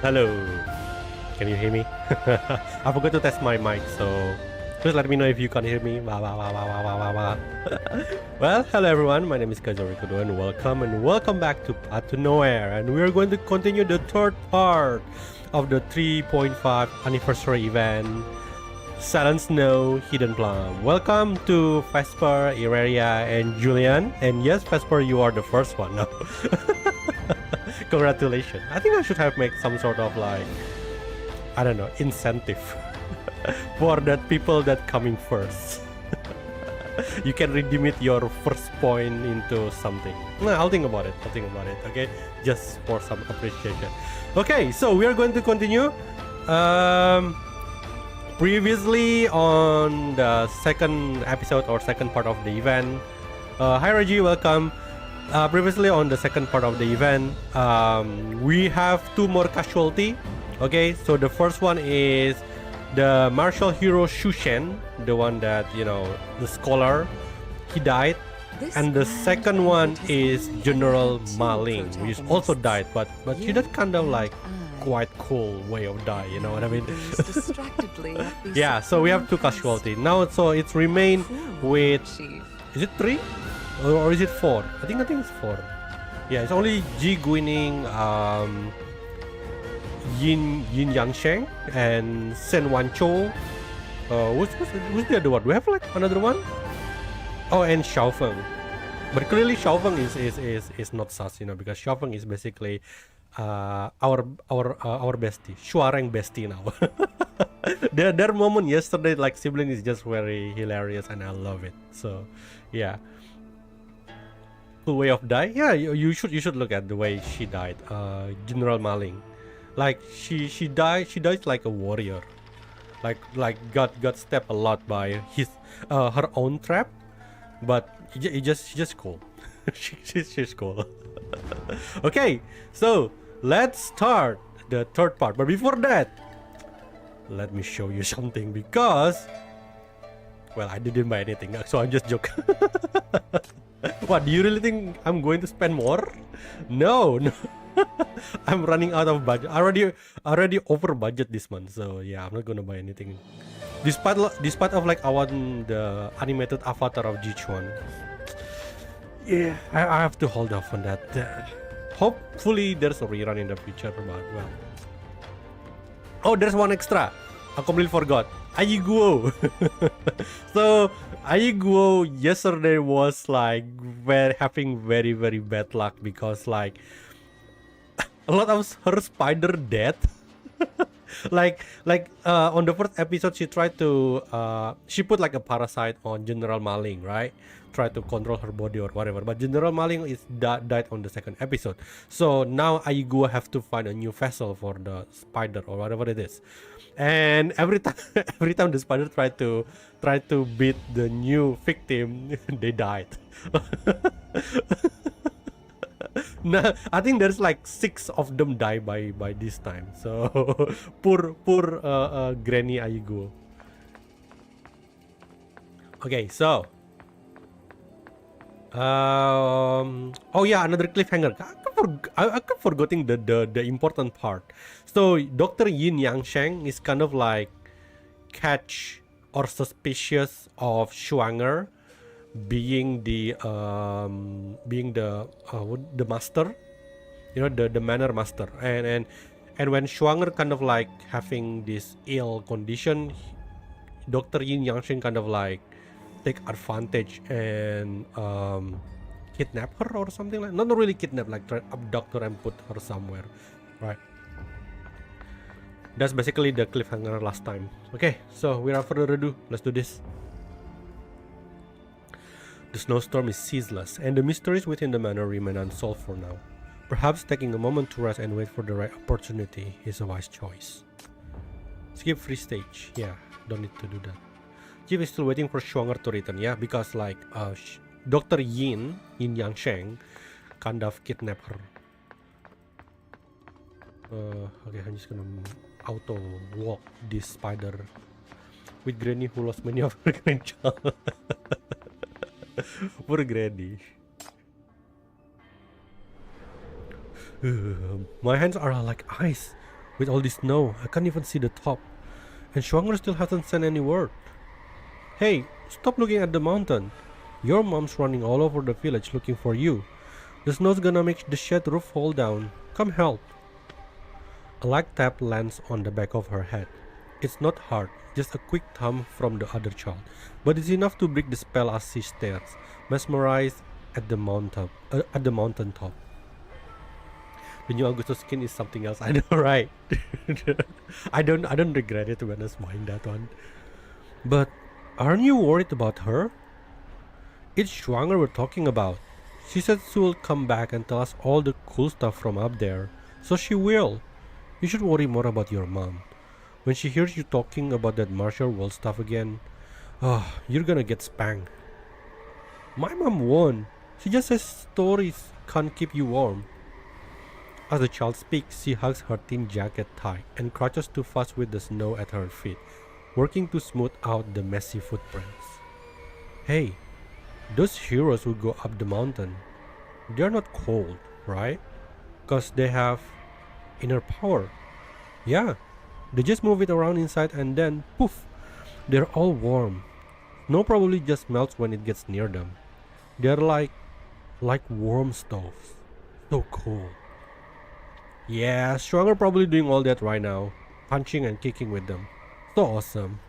Hello. Can you hear me? I forgot to test my mic, so please let me know if you can hear me. Wah, wah, wah, wah, wah, wah, wah. Well, hello everyone. My name is Kazorikudo and welcome back to Path to Nowhere. And we are going to continue the third part of the 3.5 anniversary event, Silent Snow, Hidden Plum. Welcome to Vesper, Iraria, and Julian. And yes, Vesper, you are the first one now. Congratulations. I think I should have made some sort of like, I don't know, incentive for that people that coming first. You can redeem it your first point into something. No, I'll think about it. Okay, just for some appreciation. Okay, so we are going to continue. Previously on the second episode or second part of the event. Hi Reggie, welcome. Previously on the second part of the event, we have two more casualty. Okay, so the first one is the martial hero Shushen, the one that, you know, the scholar, he died. And the second one is General Maling, which also died, but she did kind of like quite cool way of die, you know what I mean? Yeah, so we have two casualty now, so it's remain with, is it 3 or is it 4? I think it's 4. Yeah, it's only Ji Guining, Yin Yangsheng and Sen Wancho. Who's the other one? Do we have like another one? Oh, and Xiaofeng. But clearly Xiaofeng is not sus, you know, because Xiaofeng is basically our bestie, Shuareng bestie now. their moment yesterday, like sibling, is just very hilarious, and I love it. So, yeah. Cool way of die. Yeah, you should look at the way she died. General Maling, like she dies like a warrior, like got stabbed a lot by his her own trap, but she's just cool. she's cool. Okay, so let's start the third part. But before that, let me show you something, because, well, I didn't buy anything, so I'm just joking. What, do you really think I'm going to spend more? No. I'm running out of budget. Already over budget this month, so yeah, I'm not gonna buy anything. Despite of like I want the animated avatar of Jichuan. Yeah, I have to hold off on that. Hopefully there's a rerun in the future, but well. Oh, there's one extra. I completely forgot. Ayiguo. So Ayiguo yesterday was like having very bad luck, because like a lot of her spider dead. like on the first episode, she tried to she put like a parasite on General Maling, right? Try to control her body or whatever, but General Maling is died on the second episode. So now Ayiguo have to find a new vessel for the spider or whatever it is. And every time the spider tried to beat the new victim, they died. Nah, I think there's like 6 of them die by this time. So poor Granny Ayiguo. Okay, so oh yeah, another cliffhanger. I keep forgetting the important part. So Dr. Yin Yangsheng is kind of like catch or suspicious of Shuanger being the master, you know, the manor master, and when Shuanger kind of like having this ill condition, Dr. Yin Yangsheng kind of like take advantage and kidnap her or something, like, not really kidnap, like try abduct her and put her somewhere, right? That's basically the cliffhanger last time. Okay, so without further ado, let's do this. The snowstorm is ceaseless, and the mysteries within the manor remain unsolved for now. Perhaps taking a moment to rest and wait for the right opportunity is a wise choice. Skip free stage. Yeah, don't need to do that. Chief is still waiting for Shuanger to return, yeah, because like Dr. Yin Yangsheng kind of kidnapped her. Okay, I'm just gonna auto walk this spider with Granny who lost many of her grandchild. Poor Granny. My hands are like ice. With all this snow, I can't even see the top. And Schwanger still hasn't sent any word. Hey, stop looking at the mountain. Your mom's running all over the village looking for you. The snow's gonna make the shed roof fall down. Come help. A light tap lands on the back of her head. It's not hard, just a quick thumb from the other child, but it's enough to break the spell as she stares, mesmerized at the mountain top. The new Augustus skin is something else. I know, right? I don't regret it when I was buying that one. But aren't you worried about her? It's Schwanger we're talking about. She said she will come back and tell us all the cool stuff from up there. So she will. You should worry more about your mom. When she hears you talking about that martial world stuff again, you're gonna get spanked. My mom won. She just says stories can't keep you warm. As the child speaks, she hugs her thin jacket tight and crouches too fast with the snow at her feet, working to smooth out the messy footprints. Hey, those heroes who go up the mountain, they're not cold, right? Cause they have inner power. Yeah, they just move it around inside and then poof, they're all warm. Snow probably just melts when it gets near them. They're like warm stoves. So cool. Yeah, Stronger probably doing all that right now, punching and kicking with them. So awesome.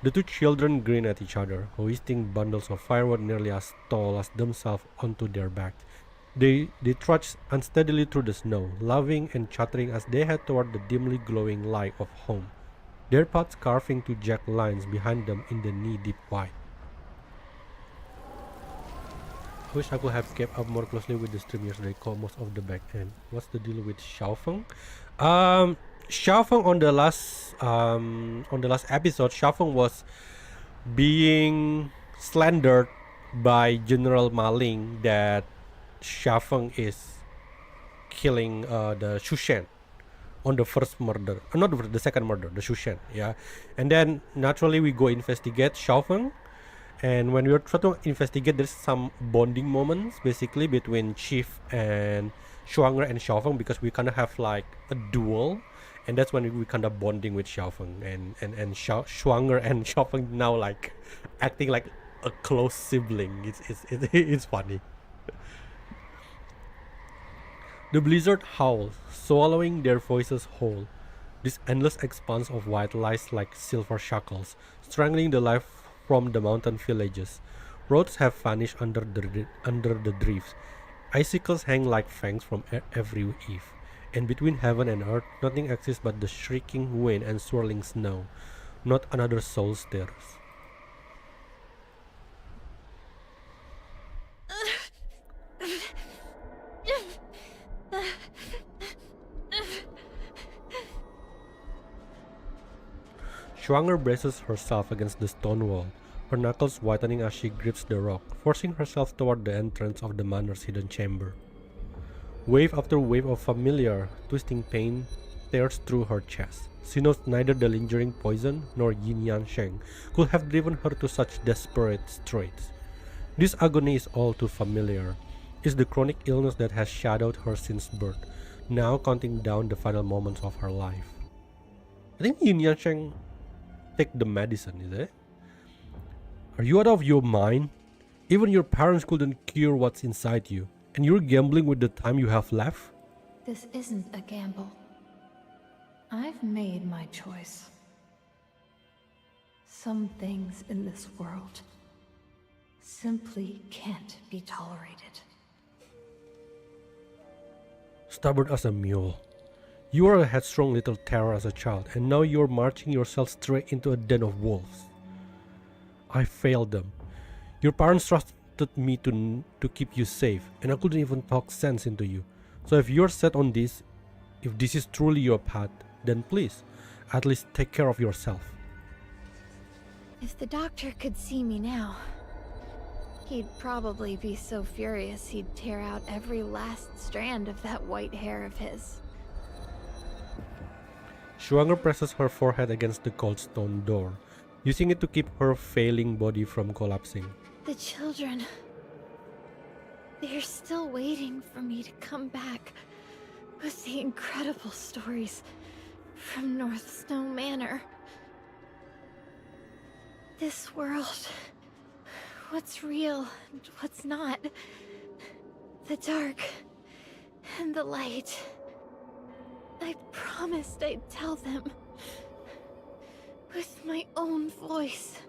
The two children grin at each other, hoisting bundles of firewood nearly as tall as themselves onto their backs. They trudge unsteadily through the snow, laughing and chattering as they head toward the dimly glowing light of home, their paths carving to jagged lines behind them in the knee-deep white. I wish I could have kept up more closely with the stream yesterday, caught most of the back end. What's the deal with Xiaofeng? Xiaofeng on the last episode, Xiaofeng was being slandered by General Maling that Xiaofeng is killing the Shushen on the first murder, not the second murder, the Shushen, yeah. And then naturally we go investigate Xiaofeng, and when we are trying to investigate, there's some bonding moments basically between Chief and Shuanger and Xiaofeng, because we kind of have like a duel, and that's when we kind of bonding with Xiaofeng, and Shuanger and Xiaofeng now like acting like a close sibling. It's funny. The blizzard howls, swallowing their voices whole. This endless expanse of white lies like silver shackles, strangling the life from the mountain villages. Roads have vanished under the drifts. Icicles hang like fangs from every eve. And between heaven and earth, nothing exists but the shrieking wind and swirling snow. Not another soul stirs. Schwanger braces herself against the stone wall, her knuckles whitening as she grips the rock, forcing herself toward the entrance of the manor's hidden chamber. Wave after wave of familiar, twisting pain tears through her chest. She knows neither the lingering poison nor yin yang sheng could have driven her to such desperate straits. This agony is all too familiar. It's the chronic illness that has shadowed her since birth, now counting down the final moments of her life. I think yin yang sheng take the medicine, is it? Are you out of your mind? Even your parents couldn't cure what's inside you, and you're gambling with the time you have left? This isn't a gamble. I've made my choice. Some things in this world simply can't be tolerated. Stubborn as a mule. You were a headstrong little terror as a child, and now you're marching yourself straight into a den of wolves. I failed them. Your parents trusted me to keep you safe, and I couldn't even talk sense into you. So if you're set on this, if this is truly your path, then please, at least take care of yourself. If the doctor could see me now, he'd probably be so furious he'd tear out every last strand of that white hair of his. Shuanger presses her forehead against the cold stone door, using it to keep her failing body from collapsing. The children... they're still waiting for me to come back with the incredible stories from North Snow Manor. This world. What's real and what's not. The dark and the light. I promised I'd tell them. With my own voice.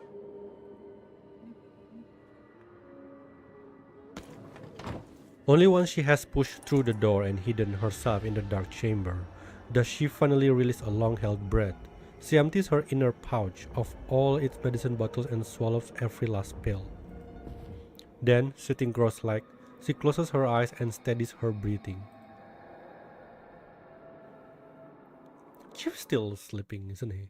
Only once she has pushed through the door and hidden herself in the dark chamber does she finally release a long-held breath. She empties her inner pouch of all its medicine bottles and swallows every last pill. Then, sitting cross-legged, she closes her eyes and steadies her breathing. Chief's still sleeping, isn't he?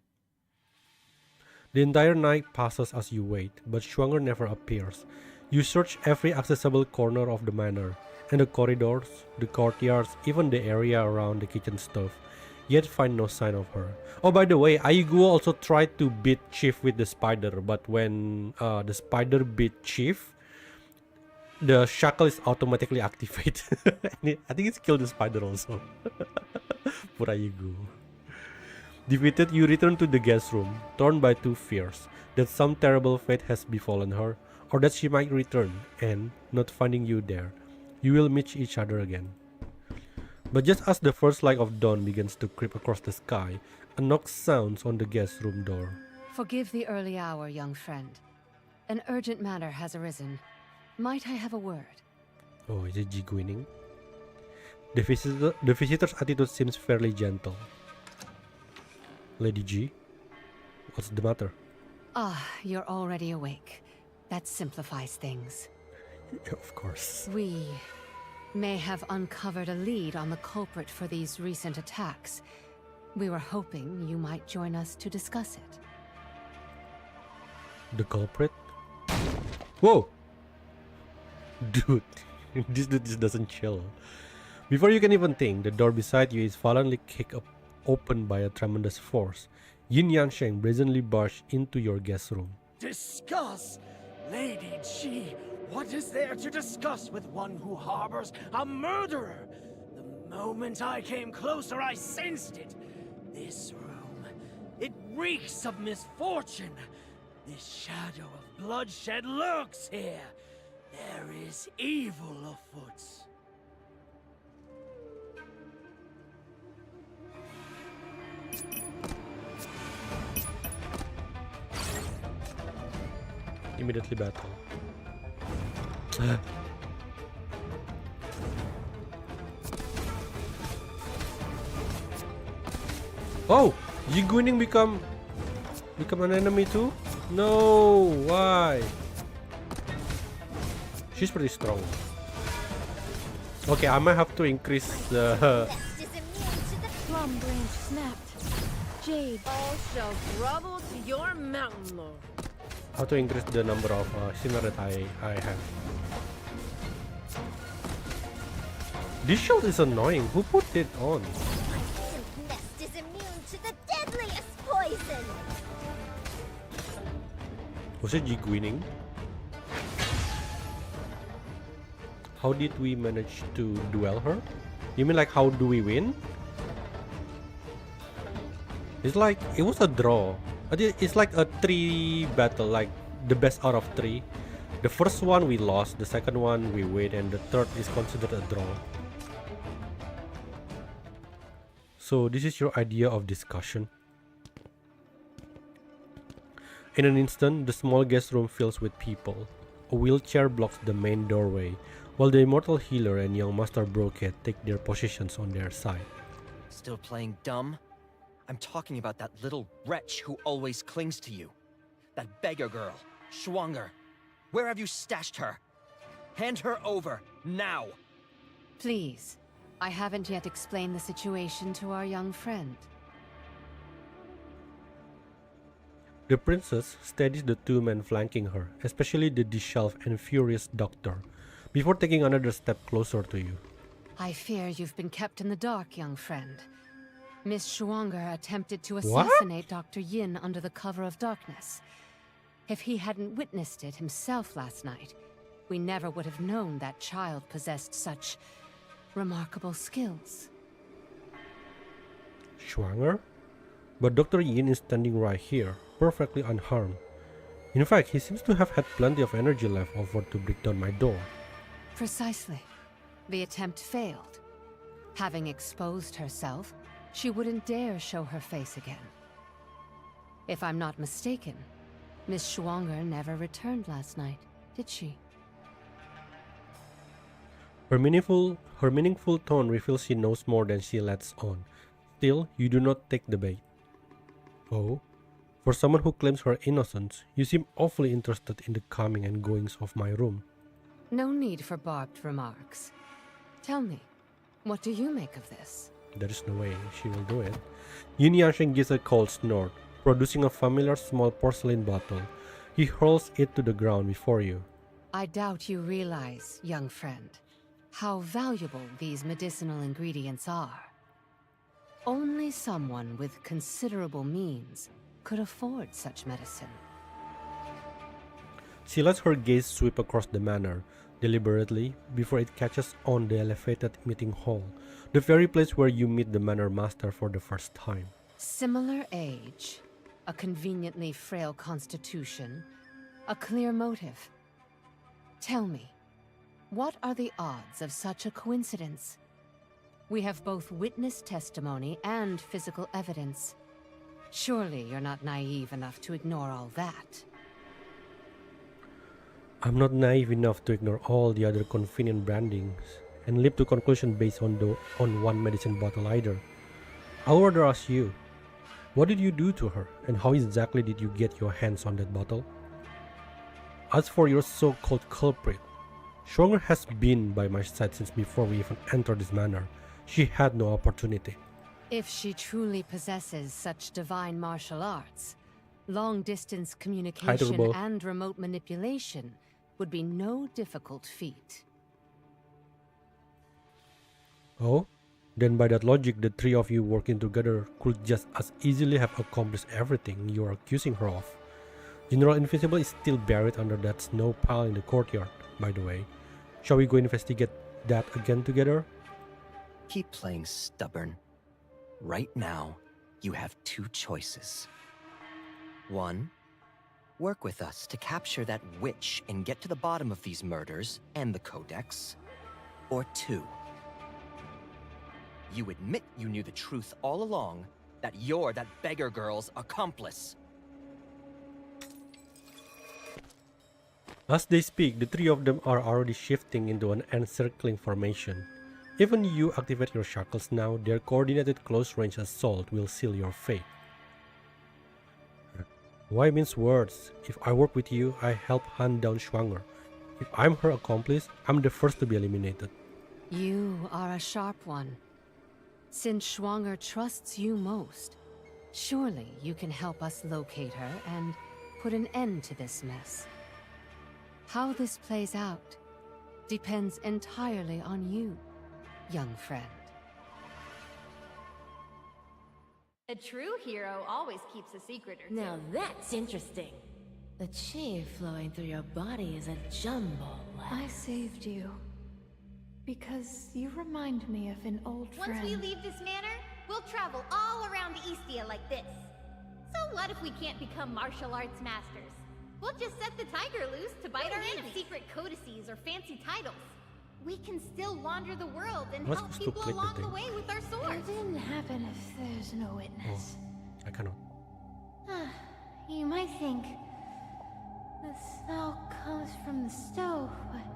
The entire night passes as you wait, but Schwanger never appears. You search every accessible corner of the manor, and the corridors, the courtyards, even the area around the kitchen stove, yet find no sign of her. Oh, by the way, Aiguo also tried to beat Chief with the spider, but when the spider beat Chief, the shackle is automatically activated. I think it's killed the spider also. Poor Aiguo. Defeated, you return to the guest room, torn by two fears, that some terrible fate has befallen her, or that she might return, and, not finding you there, you will meet each other again. But just as the first light of dawn begins to creep across the sky, a knock sounds on the guest room door. Forgive the early hour, young friend. An urgent matter has arisen. Might I have a word? Oh, is it Ji Guining? The visitor's attitude seems fairly gentle. Lady G, what's the matter? Ah, you're already awake. That simplifies things. Of course. We may have uncovered a lead on the culprit for these recent attacks. We were hoping you might join us to discuss it. The culprit? Whoa! Dude, this dude just doesn't chill. Before you can even think, the door beside you is violently kicked open by a tremendous force. Yin Yansheng brazenly barged into your guest room. Discuss? Lady Ji, what is there to discuss with one who harbors a murderer? The moment I came closer, I sensed it. This room, it reeks of misfortune. This shadow of bloodshed lurks here. There is evil afoot. Immediately battle. Oh! Ji Guining become an enemy too? No! Why? She's pretty strong. Okay, I might have to increase the... Plum branch snapped. Jade. All shall grovel to your mountain lord. how to increase the number of shimmer that I have. This shield is annoying. Who put it on? My imp nest is immune to the deadliest poison! Was it Ji Guining? How did we manage to duel her? You mean like how do we win? It's like, it was a draw. It's like a 3 battle, like the best out of 3. The first one we lost, the second one we win, and the third is considered a draw. So this is your idea of discussion. In an instant, the small guest room fills with people. A wheelchair blocks the main doorway, while the immortal healer and young Master Broket take their positions on their side. Still playing dumb? I'm talking about that little wretch who always clings to you. That beggar girl, Schwanger. Where have you stashed her? Hand her over, now! Please, I haven't yet explained the situation to our young friend. The princess steadies the 2 men flanking her, especially the disheveled and furious doctor, before taking another step closer to you. I fear you've been kept in the dark, young friend. Miss Schwanger attempted to What? assassinate Dr. Yin under the cover of darkness. If he hadn't witnessed it himself last night, we never would have known that child possessed such remarkable skills. Schwanger? But Dr. Yin is standing right here, perfectly unharmed. In fact, he seems to have had plenty of energy left over to break down my door. Precisely. The attempt failed. Having exposed herself, she wouldn't dare show her face again. If I'm not mistaken, Miss Schwanger never returned last night, did she? Her meaningful tone reveals she knows more than she lets on. Still, you do not take the bait. Oh, for someone who claims her innocence, you seem awfully interested in the coming and goings of my room. No need for barbed remarks. Tell me, what do you make of this? There is no way she will do it. Yin Yansheng gives a cold snort, producing a familiar small porcelain bottle. He hurls it to the ground before you. I doubt you realize, young friend, how valuable these medicinal ingredients are. Only someone with considerable means could afford such medicine. She lets her gaze sweep across the manor, deliberately, before it catches on the elevated meeting hall, the very place where you meet the manor master for the first time. Similar age, a conveniently frail constitution, a clear motive. Tell me, what are the odds of such a coincidence? We have both witness testimony and physical evidence. Surely you're not naive enough to ignore all that. I'm not naive enough to ignore all the other convenient brandings and leap to conclusion based on one medicine bottle either. I would rather ask you, what did you do to her and how exactly did you get your hands on that bottle? As for your so-called culprit, Schwanger has been by my side since before we even entered this manor. She had no opportunity. If she truly possesses such divine martial arts, long-distance communication and remote manipulation would be no difficult feat. Oh? Then by that logic, the three of you working together could just as easily have accomplished everything you are accusing her of. General Invisible is still buried under that snow pile in the courtyard, by the way. Shall we go investigate that again together? Keep playing stubborn. Right now, you have two choices. One, work with us to capture that witch and get to the bottom of these murders and the Codex. Or two, you admit you knew the truth all along, that you're that beggar girl's accomplice. As they speak, the three of them are already shifting into an encircling formation. Even you activate your shackles now, their coordinated close-range assault will seal your fate. Why mince words? If I work with you, I help hunt down Schwanger. If I'm her accomplice, I'm the first to be eliminated. You are a sharp one. Since Schwanger trusts you most, surely you can help us locate her and put an end to this mess. How this plays out depends entirely on you, young friend. A true hero always keeps a secret or two. Now that's interesting. The chi flowing through your body is a jumble. I saved you. Because you remind me of an old friend. Once we leave this manor, we'll travel all around Eastia like this. So what if we can't become martial arts masters? We'll just set the tiger loose to bite our enemies. Secret codices or fancy titles. We can still wander the world and What's help supposed to people click the along the thing? way with our It swords. didn't happen if there's no witness. I cannot. You might think the smell comes from the stove, but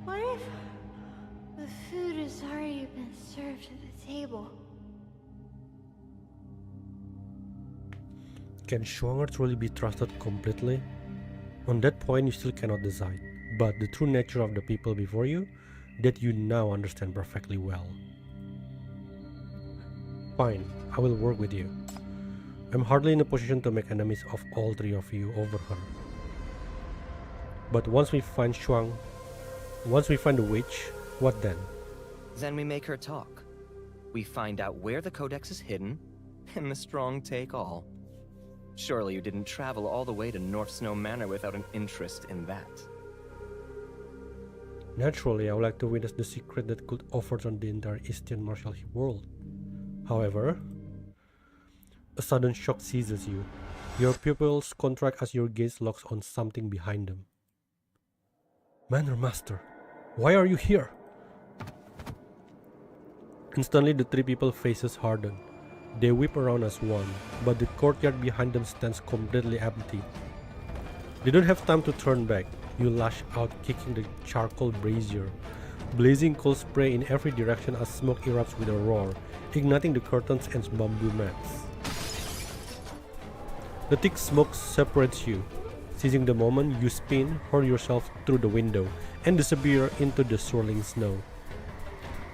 what if the food has already been served at the table? Can Schwanger truly be trusted completely? On that point, you still cannot decide. But the true nature of the people before you, that you now understand perfectly well. Fine, I will work with you. I'm hardly in a position to make enemies of all three of you over her. But once we find the witch, what then? Then we make her talk. We find out where the Codex is hidden, and the strong take all. Surely you didn't travel all the way to North Snow Manor without an interest in that. Naturally, I would like to witness the secret that could overturn the entire Eastern martial world. However, A sudden shock seizes you. Your pupils contract as your gaze locks on something behind them. Manor Master, why are you here? Instantly, the three people's faces harden. They whip around as one, but the courtyard behind them stands completely empty. They don't have time to turn back. You lash out, kicking the charcoal brazier. Blazing coal spray in every direction as smoke erupts with a roar, igniting the curtains and bamboo mats. The thick smoke separates you. Seizing the moment, you spin, hurl yourself through the window, and disappear into the swirling snow.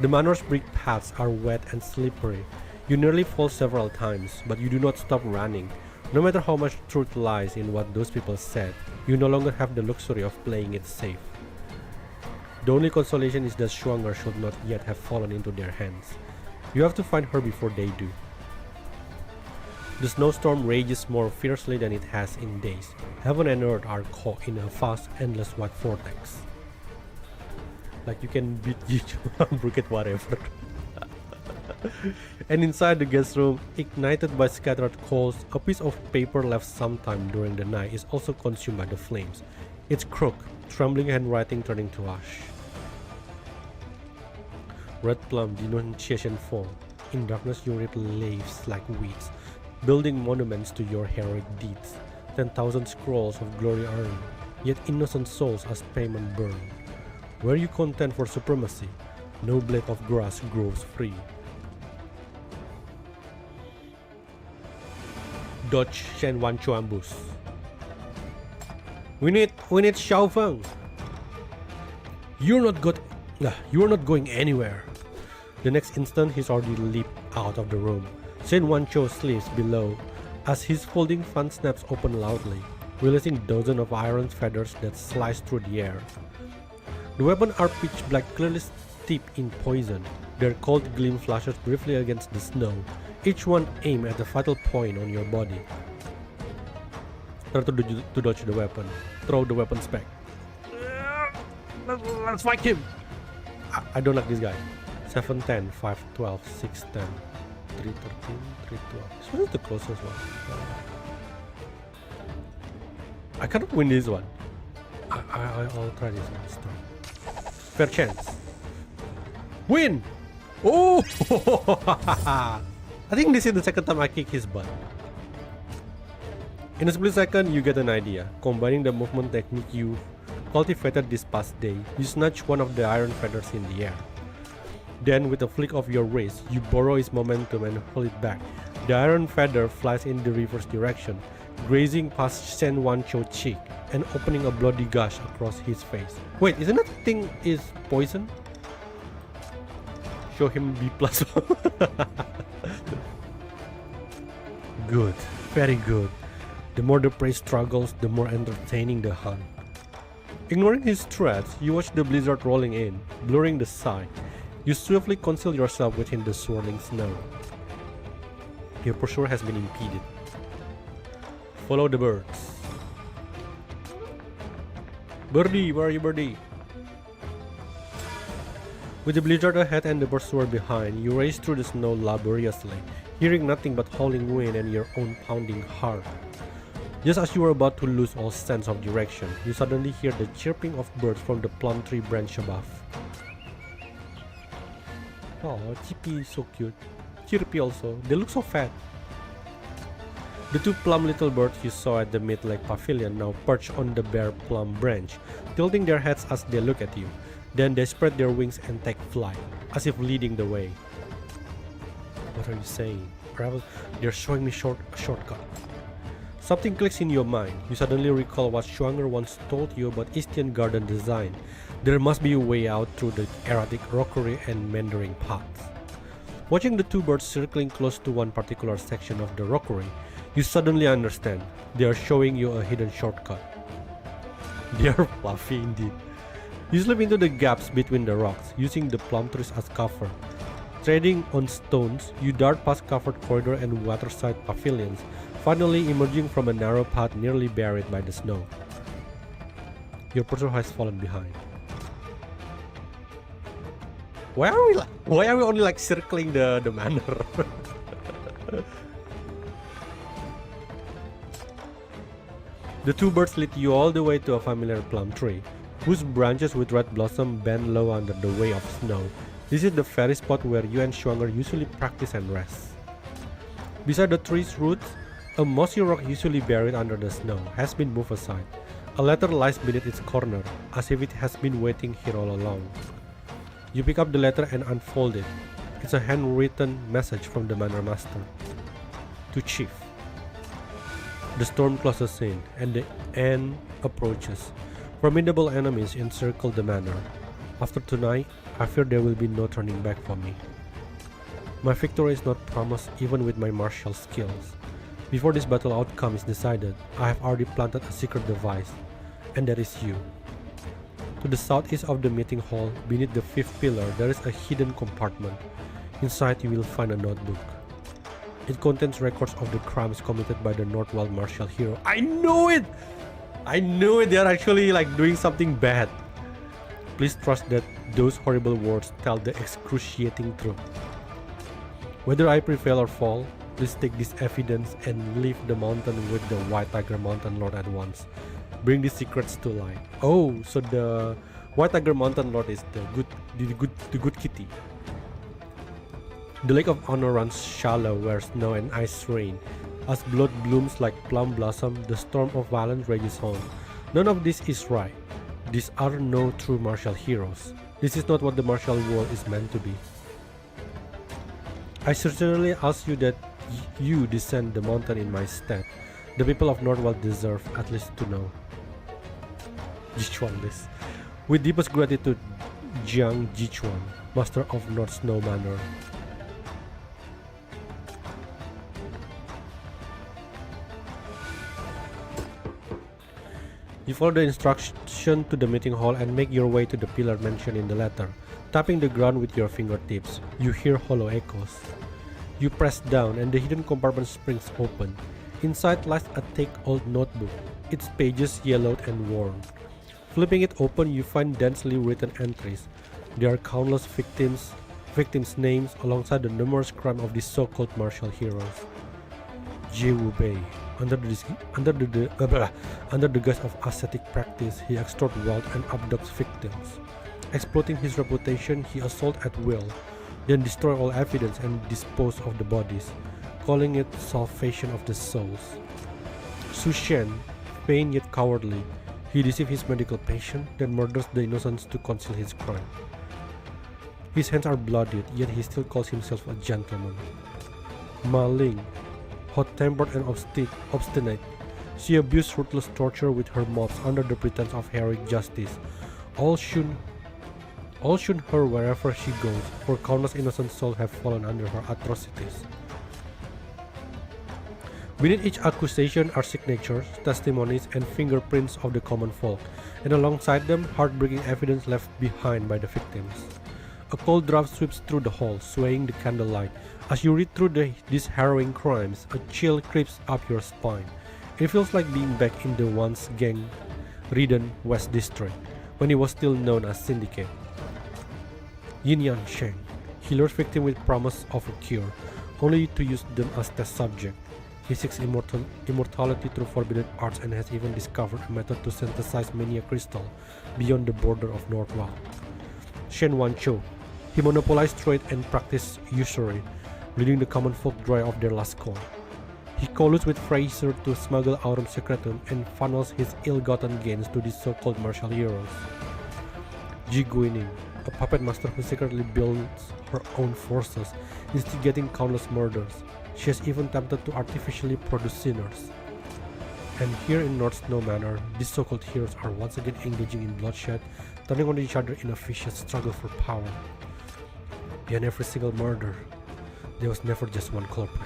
The manor's brick paths are wet and slippery. You nearly fall several times, but you do not stop running. No matter how much truth lies in what those people said, you no longer have the luxury of playing it safe. The only consolation is that Schwanger should not yet have fallen into their hands. You have to find her before they do. The snowstorm rages more fiercely than it has in days. Heaven and earth are caught in a vast, endless white vortex. Like you can beat each brigade whatever. And inside the guest room, ignited by scattered coals, a piece of paper left sometime during the night is also consumed by the flames. Its crook, trembling handwriting turning to ash. Red Plum denunciation form. In darkness you read leaves like weeds, building monuments to your heroic deeds. 10,000 scrolls of glory earned, yet innocent souls as payment burn. Were you content for supremacy? No blade of grass grows free. Dodge Shen Wan Cho ambush. We need Xiaofeng. You're not going anywhere. The next instant, he's already leaped out of the room. Shen Wan Cho sleeps below as his folding fan snaps open loudly, releasing dozens of iron feathers that slice through the air. The weapons are pitch black, clearly steeped in poison. Their cold gleam flashes briefly against the snow, each one aimed at a fatal point on your body. Try to dodge the weapon. Throw the weapons back. Let's fight him! I don't like this guy. 710, 512, 610, 313, 312. This one is the closest one. I cannot win this one. I'll try this one this time. Fair chance. Win! Oh! I think this is the second time I kick his butt. In a split second, you get an idea. Combining the movement technique you cultivated this past day, you snatch one of the iron feathers in the air. Then, with a flick of your wrist, you borrow its momentum and pull it back. The iron feather flies in the reverse direction, grazing past Shen Wan Cho's cheek and opening a bloody gash across his face. Wait, isn't that thing is poison? Show him B+. Good, very good. The more the prey struggles, the more entertaining the hunt. Ignoring his threats, you watch the blizzard rolling in, blurring the sight. You swiftly conceal yourself within the swirling snow. Your pursuit has been impeded. Follow the birds. Birdie, where are you, Birdie? With the blizzard ahead and the pursuer behind, you race through the snow laboriously, hearing nothing but howling wind and your own pounding heart. Just as you are about to lose all sense of direction, you suddenly hear the chirping of birds from the plum tree branch above. Oh, Chippy is so cute. Chirpy also. They look so fat. The two plum little birds you saw at the mid-lake pavilion now perch on the bare plum branch, tilting their heads as they look at you. Then they spread their wings and take flight, as if leading the way. What are you saying? Perhaps they're showing me a shortcut. Something clicks in your mind. You suddenly recall what Schwanger once told you about Eastern garden design. There must be a way out through the erratic rockery and meandering paths. Watching the two birds circling close to one particular section of the rockery, you suddenly understand. They are showing you a hidden shortcut. They are fluffy indeed. You slip into the gaps between the rocks, using the plum trees as cover. Treading on stones, you dart past covered corridor and waterside pavilions, finally emerging from a narrow path nearly buried by the snow. Your pursuer has fallen behind. Why are we only like circling the manor? The two birds lead you all the way to a familiar plum tree, whose branches with red blossom bend low under the weight of snow. This is the very spot where you and Schwanger usually practice and rest. Beside the tree's roots, a mossy rock usually buried under the snow has been moved aside. A letter lies beneath its corner, as if it has been waiting here all along. You pick up the letter and unfold it. It's a handwritten message from the Manor Master. To Chief. The storm closes in, and the end approaches. Formidable enemies encircle the manor. After tonight, I fear there will be no turning back for me. My victory is not promised even with my martial skills. Before this battle outcome is decided, I have already planted a secret device, and that is you. To the southeast of the meeting hall, beneath the fifth pillar, there is a hidden compartment. Inside you will find a notebook. It contains records of the crimes committed by the Northwell martial hero. I knew it! I knew it! They are actually like doing something bad. Please trust that those horrible words tell the excruciating truth. Whether I prevail or fall, please take this evidence and leave the mountain with the White Tiger Mountain Lord at once. Bring these secrets to light. Oh, so the White Tiger Mountain Lord is the good kitty. The Lake of Honor runs shallow where snow and ice reign. As blood blooms like plum blossom, the storm of violence rages on. None of this is right. These are no true martial heroes. This is not what the martial world is meant to be. I sincerely ask you that you descend the mountain in my stead. The people of Northwell deserve at least to know. Jichuan this. With deepest gratitude, Jiang Jichuan, Master of North Snow Manor. You follow the instruction to the meeting hall and make your way to the pillar mentioned in the letter. Tapping the ground with your fingertips, you hear hollow echoes. You press down and the hidden compartment springs open. Inside lies a thick old notebook, its pages yellowed and worn. Flipping it open, you find densely written entries. There are countless victims' names alongside the numerous crimes of these so-called martial heroes. Ji Wu Bei. Under the guise of ascetic practice, he extorts wealth and abducts victims. Exploiting his reputation, he assaults at will, then destroys all evidence and disposes of the bodies, calling it salvation of the souls. Su Shen, vain yet cowardly, he deceives his medical patient, then murders the innocents to conceal his crime. His hands are bloodied, yet he still calls himself a gentleman. Ma Ling, hot-tempered and obstinate, she abused ruthless torture with her mobs under the pretense of heroic justice. All shun her wherever she goes, for countless innocent souls have fallen under her atrocities. Beneath each accusation are signatures, testimonies, and fingerprints of the common folk, and alongside them, heartbreaking evidence left behind by the victims. A cold draft sweeps through the hall, swaying the candlelight. As you read through these harrowing crimes, a chill creeps up your spine. It feels like being back in the once gang-ridden West District, when it was still known as Syndicate. Yin Yang Sheng. He lures victims with promise of a cure, only to use them as test subject. He seeks immortality through forbidden arts and has even discovered a method to synthesize mania crystal beyond the border of Northwell. Shen Wancho. He monopolized trade and practiced usury, leading the common folk dry of their last coin. He colludes with Fraser to smuggle Aurum Secretum and funnels his ill-gotten gains to these so-called martial heroes. Ji Guining, a puppet master who secretly builds her own forces, instigating countless murders. She has even attempted to artificially produce sinners. And here in North Snow Manor, these so-called heroes are once again engaging in bloodshed, turning on each other in a vicious struggle for power. Behind every single murder, there was never just one culprit.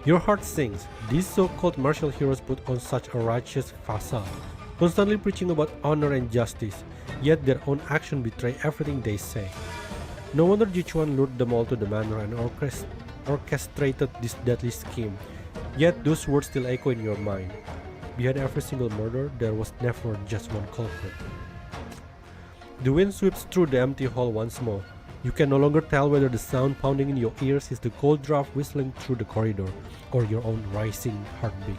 Your heart sings. These so-called martial heroes put on such a righteous facade, constantly preaching about honor and justice, yet their own actions betray everything they say. No wonder Jichuan lured them all to the manor and orchestrated this deadly scheme, yet those words still echo in your mind. Behind every single murder, there was never just one culprit. The wind sweeps through the empty hall once more. You can no longer tell whether the sound pounding in your ears is the cold draft whistling through the corridor or your own rising heartbeat.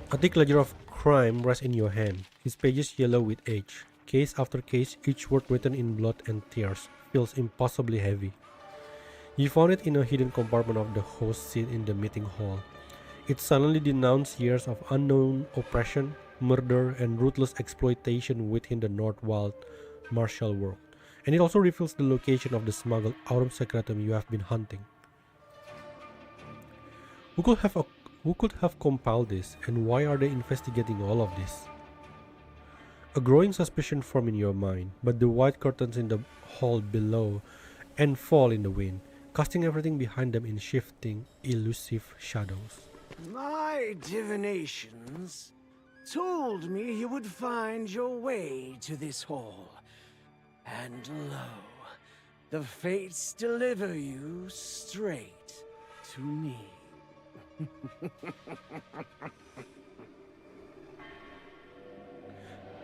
A thick ledger of crime rests in your hand, its pages yellow with age. Case after case, each word written in blood and tears feels impossibly heavy. You found it in a hidden compartment of the host seat in the meeting hall. It suddenly denounced years of unknown oppression, murder, and ruthless exploitation within the North Wild martial world. And it also reveals the location of the smuggled Aurum Secretum you have been hunting. Who could have compiled this, and why are they investigating all of this? A growing suspicion formed in your mind, but the white curtains in the hall below and fall in the wind, casting everything behind them in shifting, elusive shadows. My divinations told me you would find your way to this hall. And lo, the fates deliver you straight to me.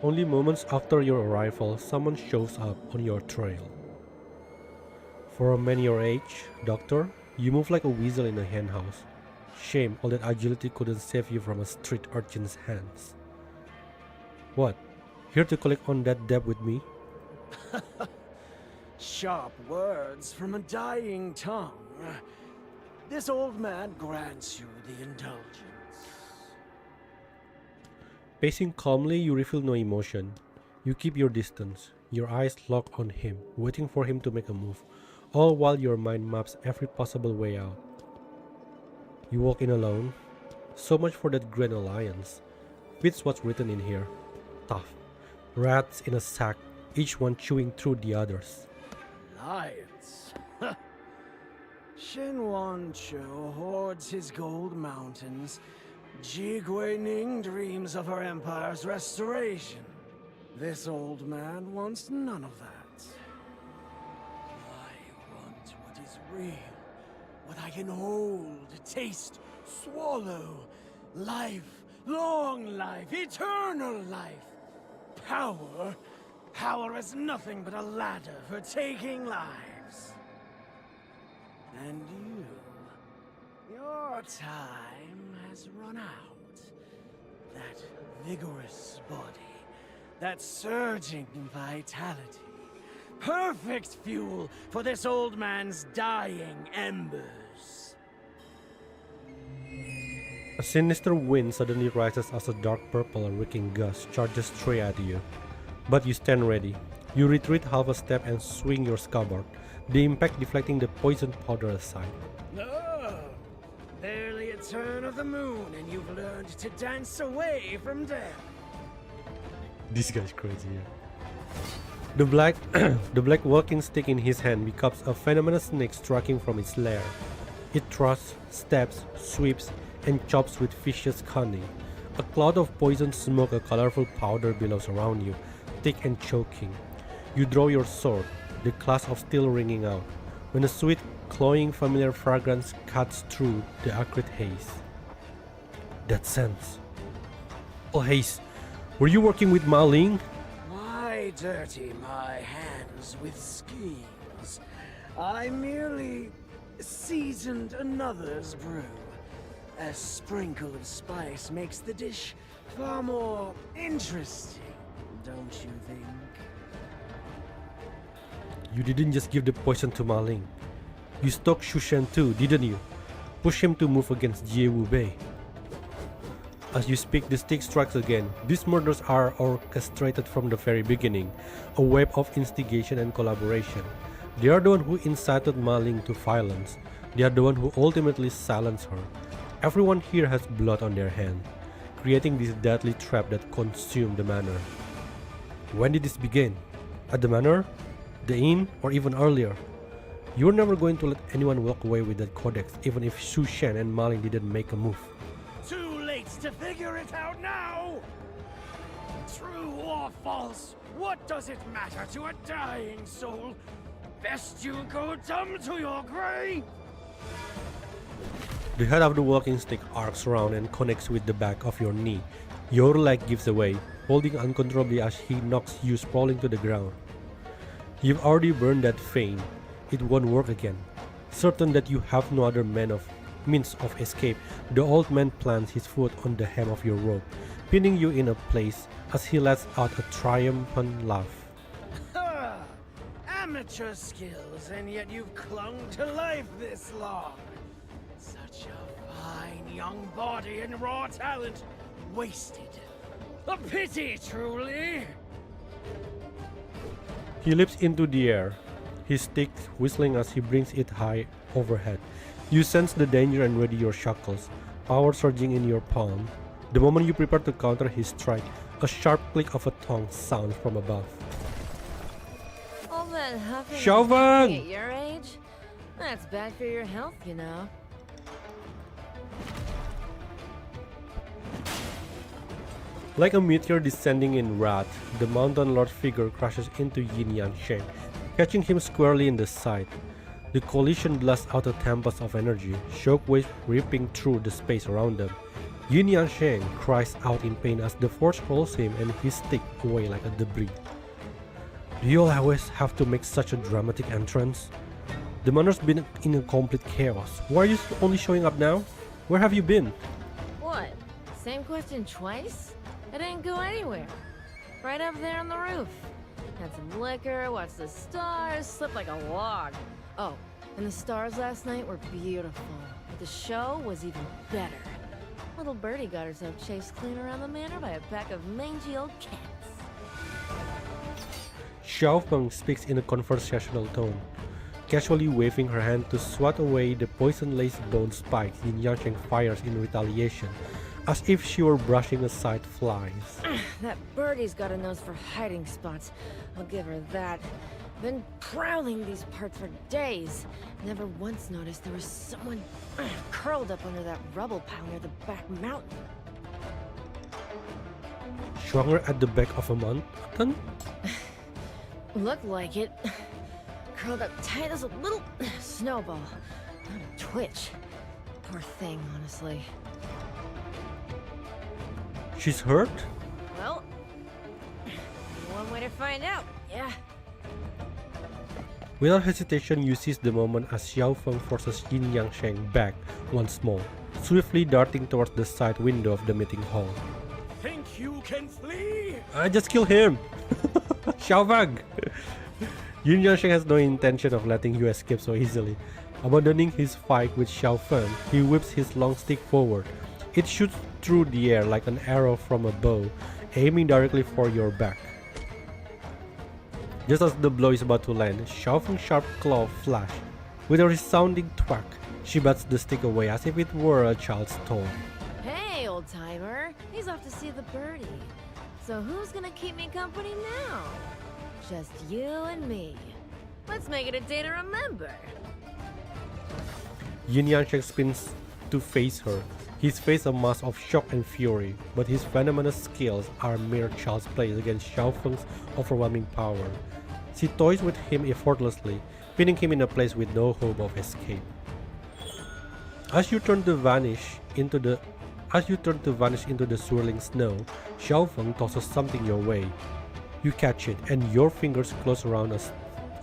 Only moments after your arrival, someone shows up on your trail. For a man your age, Doctor, you move like a weasel in a henhouse. Shame all that agility couldn't save you from a street urchin's hands. What? Here to collect on that debt with me? Sharp words from a dying tongue. This old man grants you the indulgence. Pacing calmly, you reveal no emotion. You keep your distance, your eyes locked on him, waiting for him to make a move, all while your mind maps every possible way out. You walk in alone. So much for that grand alliance. Fits what's written in here. Tough. Rats in a sack, each one chewing through the others. Alliance? Shenwan Cho hoards his gold mountains. Ji Guining dreams of her empire's restoration. This old man wants none of that. I want what is real. What I can hold, taste, swallow. Life, long life, eternal life. Power. Power is nothing but a ladder for taking lives. And your time has run out. That vigorous body, that surging vitality. Perfect fuel for this old man's dying embers. A sinister wind suddenly rises as a dark purple reeking gust charges straight at you. But you stand ready. You retreat half a step and swing your scabbard, the impact deflecting the poison powder aside. Oh, barely a turn of the moon and you've learned to dance away from death. This guy's crazy. The black walking stick in his hand becomes a venomous snake striking from its lair. It thrusts, stabs, sweeps, and chops with vicious cunning. A cloud of poison smoke, a colorful powder billows around you, thick and choking. You draw your sword, the clasp of steel ringing out, when a sweet, cloying, familiar fragrance cuts through the acrid haze. That sense. Oh, Haze, were you working with Ma Ling? Why dirty my hands with schemes? I merely seasoned another's brew. A sprinkle of spice makes the dish far more interesting, don't you think? You didn't just give the poison to Ma Ling. You stalked Xu Shen too, didn't you? Push him to move against Jie Wu Bei. As you speak, the stick strikes again. These murders are orchestrated from the very beginning, a web of instigation and collaboration. They are the one who incited Ma Ling to violence. They are the one who ultimately silenced her. Everyone here has blood on their hand, creating this deadly trap that consumed the manor. When did this begin? At the manor? The inn? Or even earlier? You're never going to let anyone walk away with that codex, even if Xu Shen and Ma Ling didn't make a move. Too late to figure it out now! True or false, what does it matter to a dying soul? Best you go dumb to your grave! The head of the walking stick arcs around and connects with the back of your knee. Your leg gives away, holding uncontrollably as he knocks you sprawling to the ground. You've already burned that vein. It won't work again. Certain that you have no other means of escape, the old man plants his foot on the hem of your robe, pinning you in a place as he lets out a triumphant laugh. Ha! Amateur skills, and yet you've clung to life this long. Such a fine young body and raw talent wasted. A pity, truly. He leaps into the air, his stick whistling as he brings it high overhead. You sense the danger and ready your shackles, power surging in your palm. The moment you prepare to counter his strike, a sharp click of a tongue sounds from above. All that huffing and Chauvin! puffing at your age? That's bad for your health, you know. Like a meteor descending in wrath, the Mountain Lord figure crashes into Yin Yang, catching him squarely in the side. The collision blasts out a tempest of energy, shockwaves ripping through the space around them. Yin Yang cries out in pain as the force hurls him and his stick away like a debris. Do you always have to make such a dramatic entrance? The manner's been in a complete chaos. Why are you only showing up now? Where have you been? What? Same question twice? I didn't go anywhere. Right up there on the roof. Had some liquor, watched the stars, slept like a log. Oh, and the stars last night were beautiful. But the show was even better. Little birdie got herself chased clean around the manor by a pack of mangy old cats. Xiaofeng speaks in a conversational tone, casually waving her hand to swat away the poison-laced bone spikes Yin Yang fires in retaliation, as if she were brushing aside flies. That birdie's got a nose for hiding spots. I'll give her that. Been prowling these parts for days. Never once noticed there was someone curled up under that rubble pile near the back mountain. Schwanger at the back of a mountain? Looked like it. Curled up tight as a little snowball. Not a twitch. Poor thing, honestly. She's hurt? Well, one way to find out, yeah. Without hesitation, you seize the moment as Xiaofeng forces Yin Yang back once more, swiftly darting towards the side window of the meeting hall. Think you can flee? I just killed him! Xiaofeng! Yin Yang has no intention of letting you escape so easily. Abandoning his fight with Xiaofeng, he whips his long stick forward. It shoots through the air like an arrow from a bow, aiming directly for your back. Just as the blow is about to land, Xiaofeng's sharp claw flash. With a resounding thwack, she bats the stick away as if it were a child's toy. Hey, old timer. He's off to see the birdie. So who's gonna keep me company now? Just you and me. Let's make it a day to remember. Yin Yang spins to face her, his face a mask of shock and fury, but his venomous skills are mere child's play against Xiaofeng's overwhelming power. She toys with him effortlessly, pinning him in a place with no hope of escape. As you turn to vanish into the swirling snow, Xiaofeng tosses something your way. You catch it, and your fingers close around a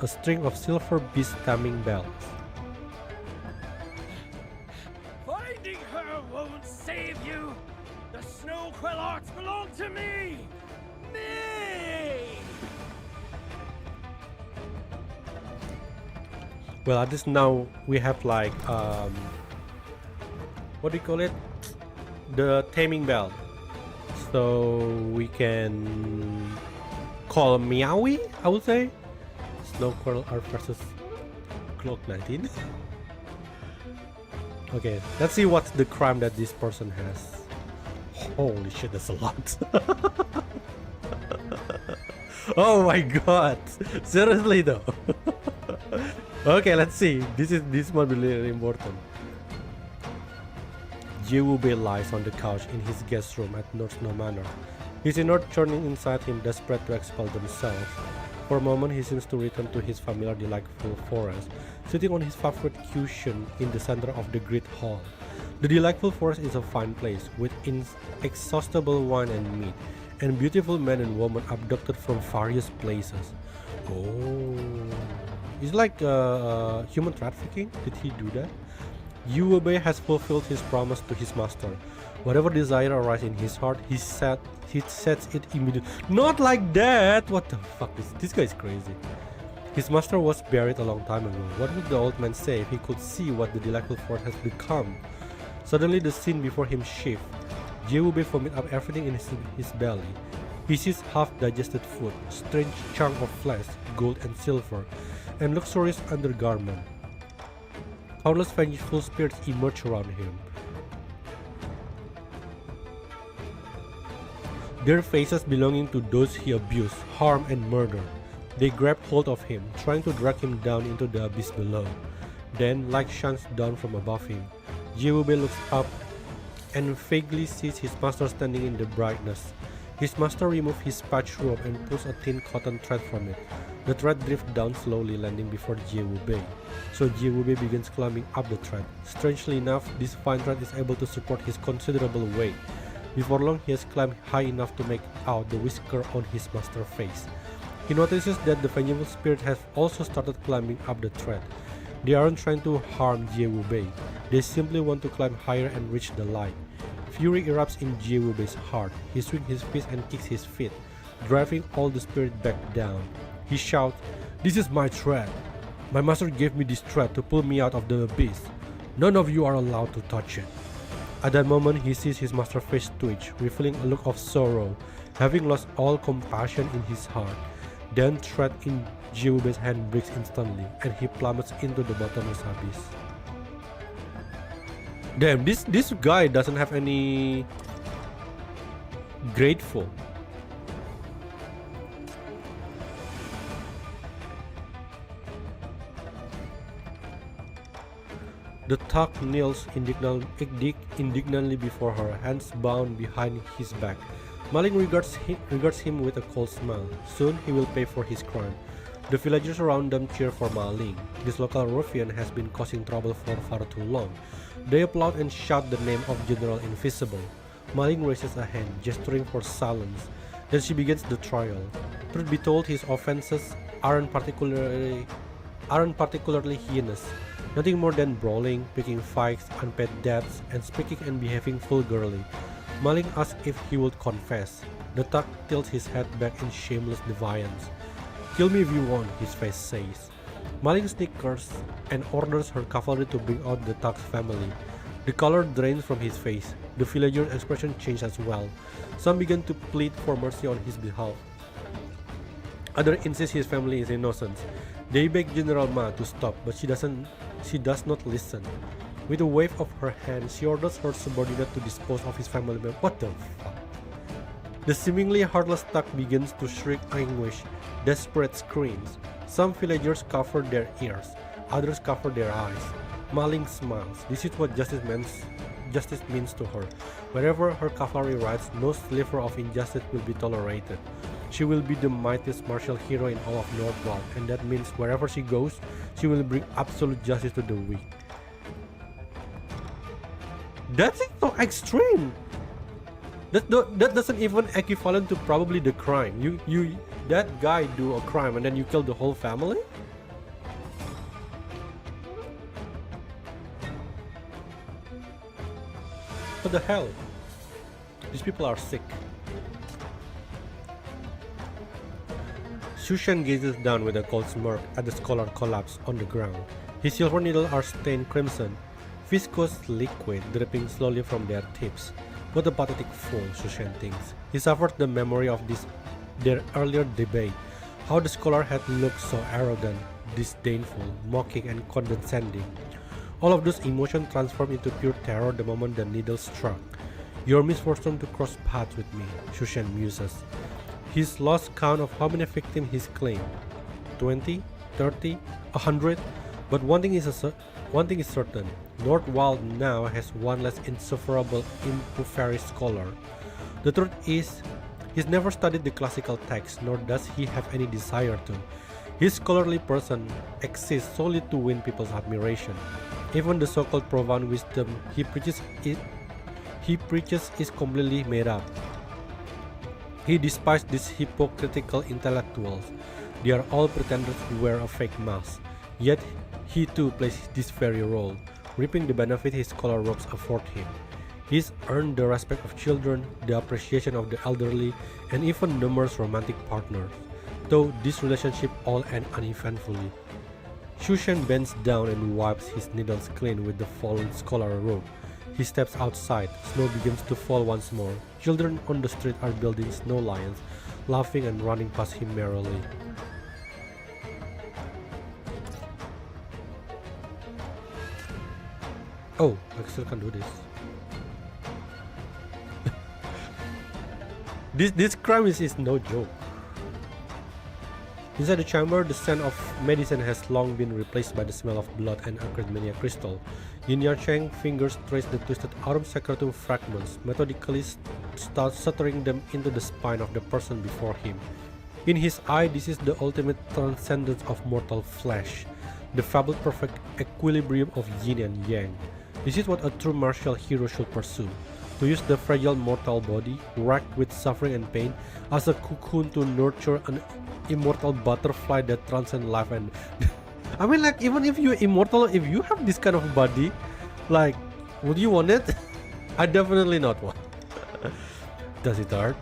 string of silver beast stemming bells. Finding her won't save you. The snow quill arts belong to me. Me! Well, at least now we have like what do you call it? The taming bell. So we can call Meowie, I would say. Snow Coral Art versus Clock 19. Okay, let's see what's the crime that this person has. Holy shit, that's a lot. Oh my god. Seriously though. Okay, let's see. This might be really important. Jiwube lies on the couch in his guest room at North Snow Manor. His inner churning inside him, desperate to expel themselves. For a moment, he seems to return to his familiar delightful forest, sitting on his favorite cushion in the center of the great hall. The delightful forest is a fine place, with inexhaustible wine and meat, and beautiful men and women abducted from various places. Oh, it's like human trafficking. Did he do that? Jiwube has fulfilled his promise to his master. Whatever desire arises in his heart, he sets it immediately. Not like that! What the fuck? This guy is crazy. His master was buried a long time ago. What would the old man say if he could see what the delightful forest has become? Suddenly the scene before him shifted. Jiwube vomit up everything in his belly. He sees half-digested food, strange chunk of flesh, gold and silver, and luxurious undergarment. Countless vengeful spirits emerge around him. Their faces belonging to those he abused, harmed, and murdered. They grab hold of him, trying to drag him down into the abyss below. Then, light shines down from above him. Jiwube looks up and vaguely sees his master standing in the brightness. His master removes his patch robe and pulls a thin cotton thread from it. The thread drifts down slowly, landing before Jiwube. So Jiwube begins climbing up the thread. Strangely enough, this fine thread is able to support his considerable weight. Before long, he has climbed high enough to make out the whisker on his master's face. He notices that the vengeful spirit has also started climbing up the thread. They aren't trying to harm Jiwube. They simply want to climb higher and reach the light. Fury erupts in Jiwube's heart. He swings his fist and kicks his feet, driving all the spirit back down. He shouts, "This is my thread. My master gave me this thread to pull me out of the abyss. None of you are allowed to touch it." At that moment, he sees his master's face twitch, revealing a look of sorrow, having lost all compassion in his heart. Then thread in Jiwube's hand breaks instantly, and he plummets into the bottomless abyss. Damn, this guy doesn't have any grateful. The thug kneels indignantly before her, hands bound behind his back. Maling regards him with a cold smile. Soon he will pay for his crime. The villagers around them cheer for Maling. This local ruffian has been causing trouble for far too long. They applaud and shout the name of General Invisible. Maling raises a hand, gesturing for silence. Then she begins the trial. Truth be told, his offenses aren't particularly heinous. Nothing more than brawling, picking fights, unpaid debts, and speaking and behaving vulgarly. Maling asks if he would confess. The thug tilts his head back in shameless defiance. "Kill me if you want," his face says. Maling snickers and orders her cavalry to bring out the thug's family. The color drains from his face. The villagers' expression changes as well. Some begin to plead for mercy on his behalf. Others insist his family is innocent. They beg General Ma to stop, but she does not listen. With a wave of her hand, she orders her subordinate to dispose of his family member. What the fuck? The seemingly heartless thug begins to shriek anguish, desperate screams. Some villagers cover their ears, others cover their eyes. Maling smiles. This is what justice means to her. Wherever her cavalry rides, no sliver of injustice will be tolerated. She will be the mightiest martial hero in all of Northwald, and that means wherever she goes, she will bring absolute justice to the weak. That's so extreme. That doesn't even equivalent to probably the crime. That guy do a crime and then you kill the whole family? What the hell? These people are sick. Shushan gazes down with a cold smirk at the scholar collapsed on the ground. His silver needles are stained crimson, viscous liquid dripping slowly from their tips. What a pathetic fool, Shushan thinks. He suffered the memory of their earlier debate, how the scholar had looked so arrogant, disdainful, mocking and condescending. All of those emotions transformed into pure terror the moment the needle struck. "Your misfortune to cross paths with me," Shushan muses. He's lost count of how many victims he's claimed. 20? 30? 100? But one thing is certain. Northwald now has one less insufferable, impoverished scholar. The truth is, he's never studied the classical text, nor does he have any desire to. His scholarly person exists solely to win people's admiration. Even the so-called profound wisdom he preaches is completely made up. He despises these hypocritical intellectuals. They are all pretenders who wear a fake mask. Yet he too plays this very role. reaping the benefit his scholar robes afford him. He's earned the respect of children, the appreciation of the elderly, and even numerous romantic partners, though this relationship all end uneventfully. Shushan bends down and wipes his needles clean with the fallen scholar robe. He steps outside, snow begins to fall once more. Children on the street are building snow lions, laughing and running past him merrily. Oh, I still can do this. This crime is no joke. Inside the chamber, the scent of medicine has long been replaced by the smell of blood and acridemia crystal. Yin Yansheng's fingers trace the twisted aurum sacratum fragments, methodically start stuttering them into the spine of the person before him. In his eye, this is the ultimate transcendence of mortal flesh, the fabled perfect equilibrium of yin and yang. This is what a true martial hero should pursue. To use the fragile mortal body, racked with suffering and pain, as a cocoon to nurture an immortal butterfly that transcends life and I mean, like, even if you're immortal, if you have this kind of body, like, would you want it? I definitely not want. Does it hurt?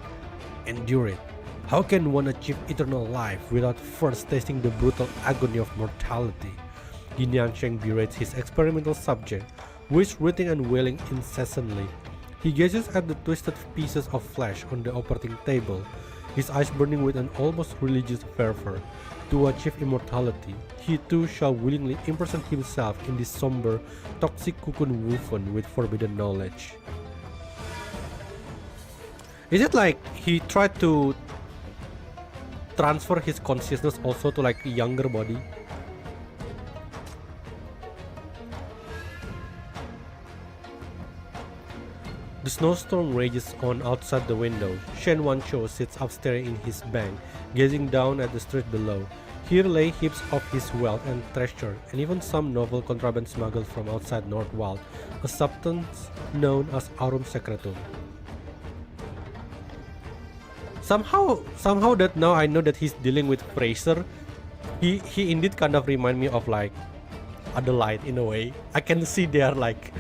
Endure it. How can one achieve eternal life without first tasting the brutal agony of mortality? Yin Yansheng berates his experimental subject, who is writhing and wailing incessantly. He gazes at the twisted pieces of flesh on the operating table, his eyes burning with an almost religious fervor. To achieve immortality, he too shall willingly imprison himself in this somber, toxic cocoon woven with forbidden knowledge. Is it like he tried to transfer his consciousness also to like a younger body? The snowstorm rages on outside the window. Shen Wancho sits up staring in his bank, gazing down at the street below. Here lay heaps of his wealth and treasure, and even some novel contraband smuggled from outside Northwild, a substance known as aurum secretum. Somehow that now I know that he's dealing with Fraser. He indeed kind of remind me of like Adelaide in a way. I can see they are like,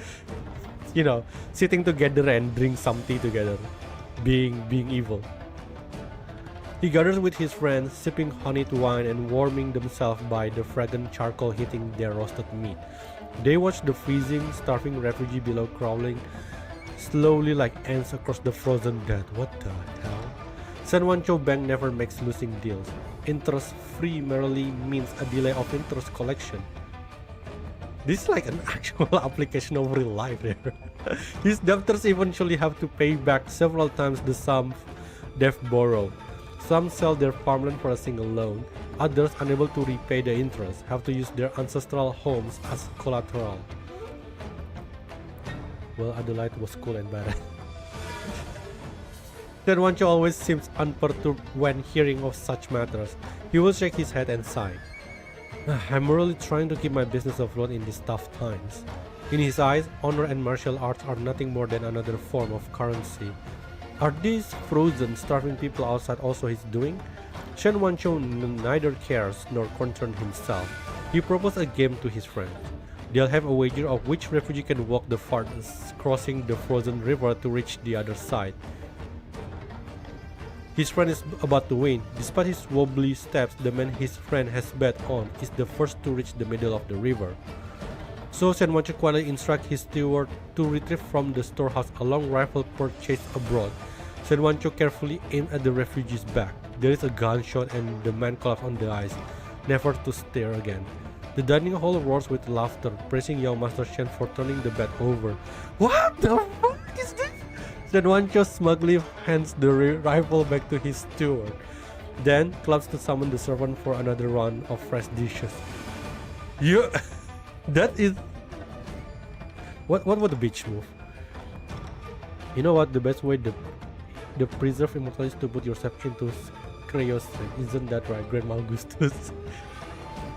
you know, sitting together and drink some tea together, being evil. He gathers with his friends, sipping honeyed wine and warming themselves by the fragrant charcoal hitting their roasted meat. They watch the freezing, starving refugee below crawling slowly like ants across the frozen dead. What the hell? San Juancho Bank never makes losing deals. Interest-free merely means a delay of interest collection. This is like an actual application of real life there. His debtors eventually have to pay back several times the sum they've borrowed. Some sell their farmland for a single loan. Others, unable to repay the interest, have to use their ancestral homes as collateral. Well, Adelaide was cool and bad. San Juancho always seems unperturbed when hearing of such matters. He will shake his head and sigh. I'm really trying to keep my business afloat in these tough times. In his eyes, honor and martial arts are nothing more than another form of currency. Are these frozen, starving people outside also his doing? Shen Wancho neither cares nor concerns himself. He proposes a game to his friends. They'll have a wager of which refugee can walk the farthest, crossing the frozen river to reach the other side. His friend is about to win. Despite his wobbly steps, the man his friend has bet on is the first to reach the middle of the river. So Shen Wancho quietly instructs his steward to retrieve from the storehouse a long rifle purchased abroad. Shen Wancho carefully aims at the refugee's back. There is a gunshot and the man collapses on the ice, never to stir again. The dining hall roars with laughter, praising young Master Shen for turning the bet over. What the fuck is this? Shen Wancho smugly hands the rifle back to his steward, then claps to summon the servant for another round of fresh dishes. That is... What was the bitch move? You know what, the best way to preserve immortality is to put yourself into cryostasis. Isn't that right, Grandma Augustus?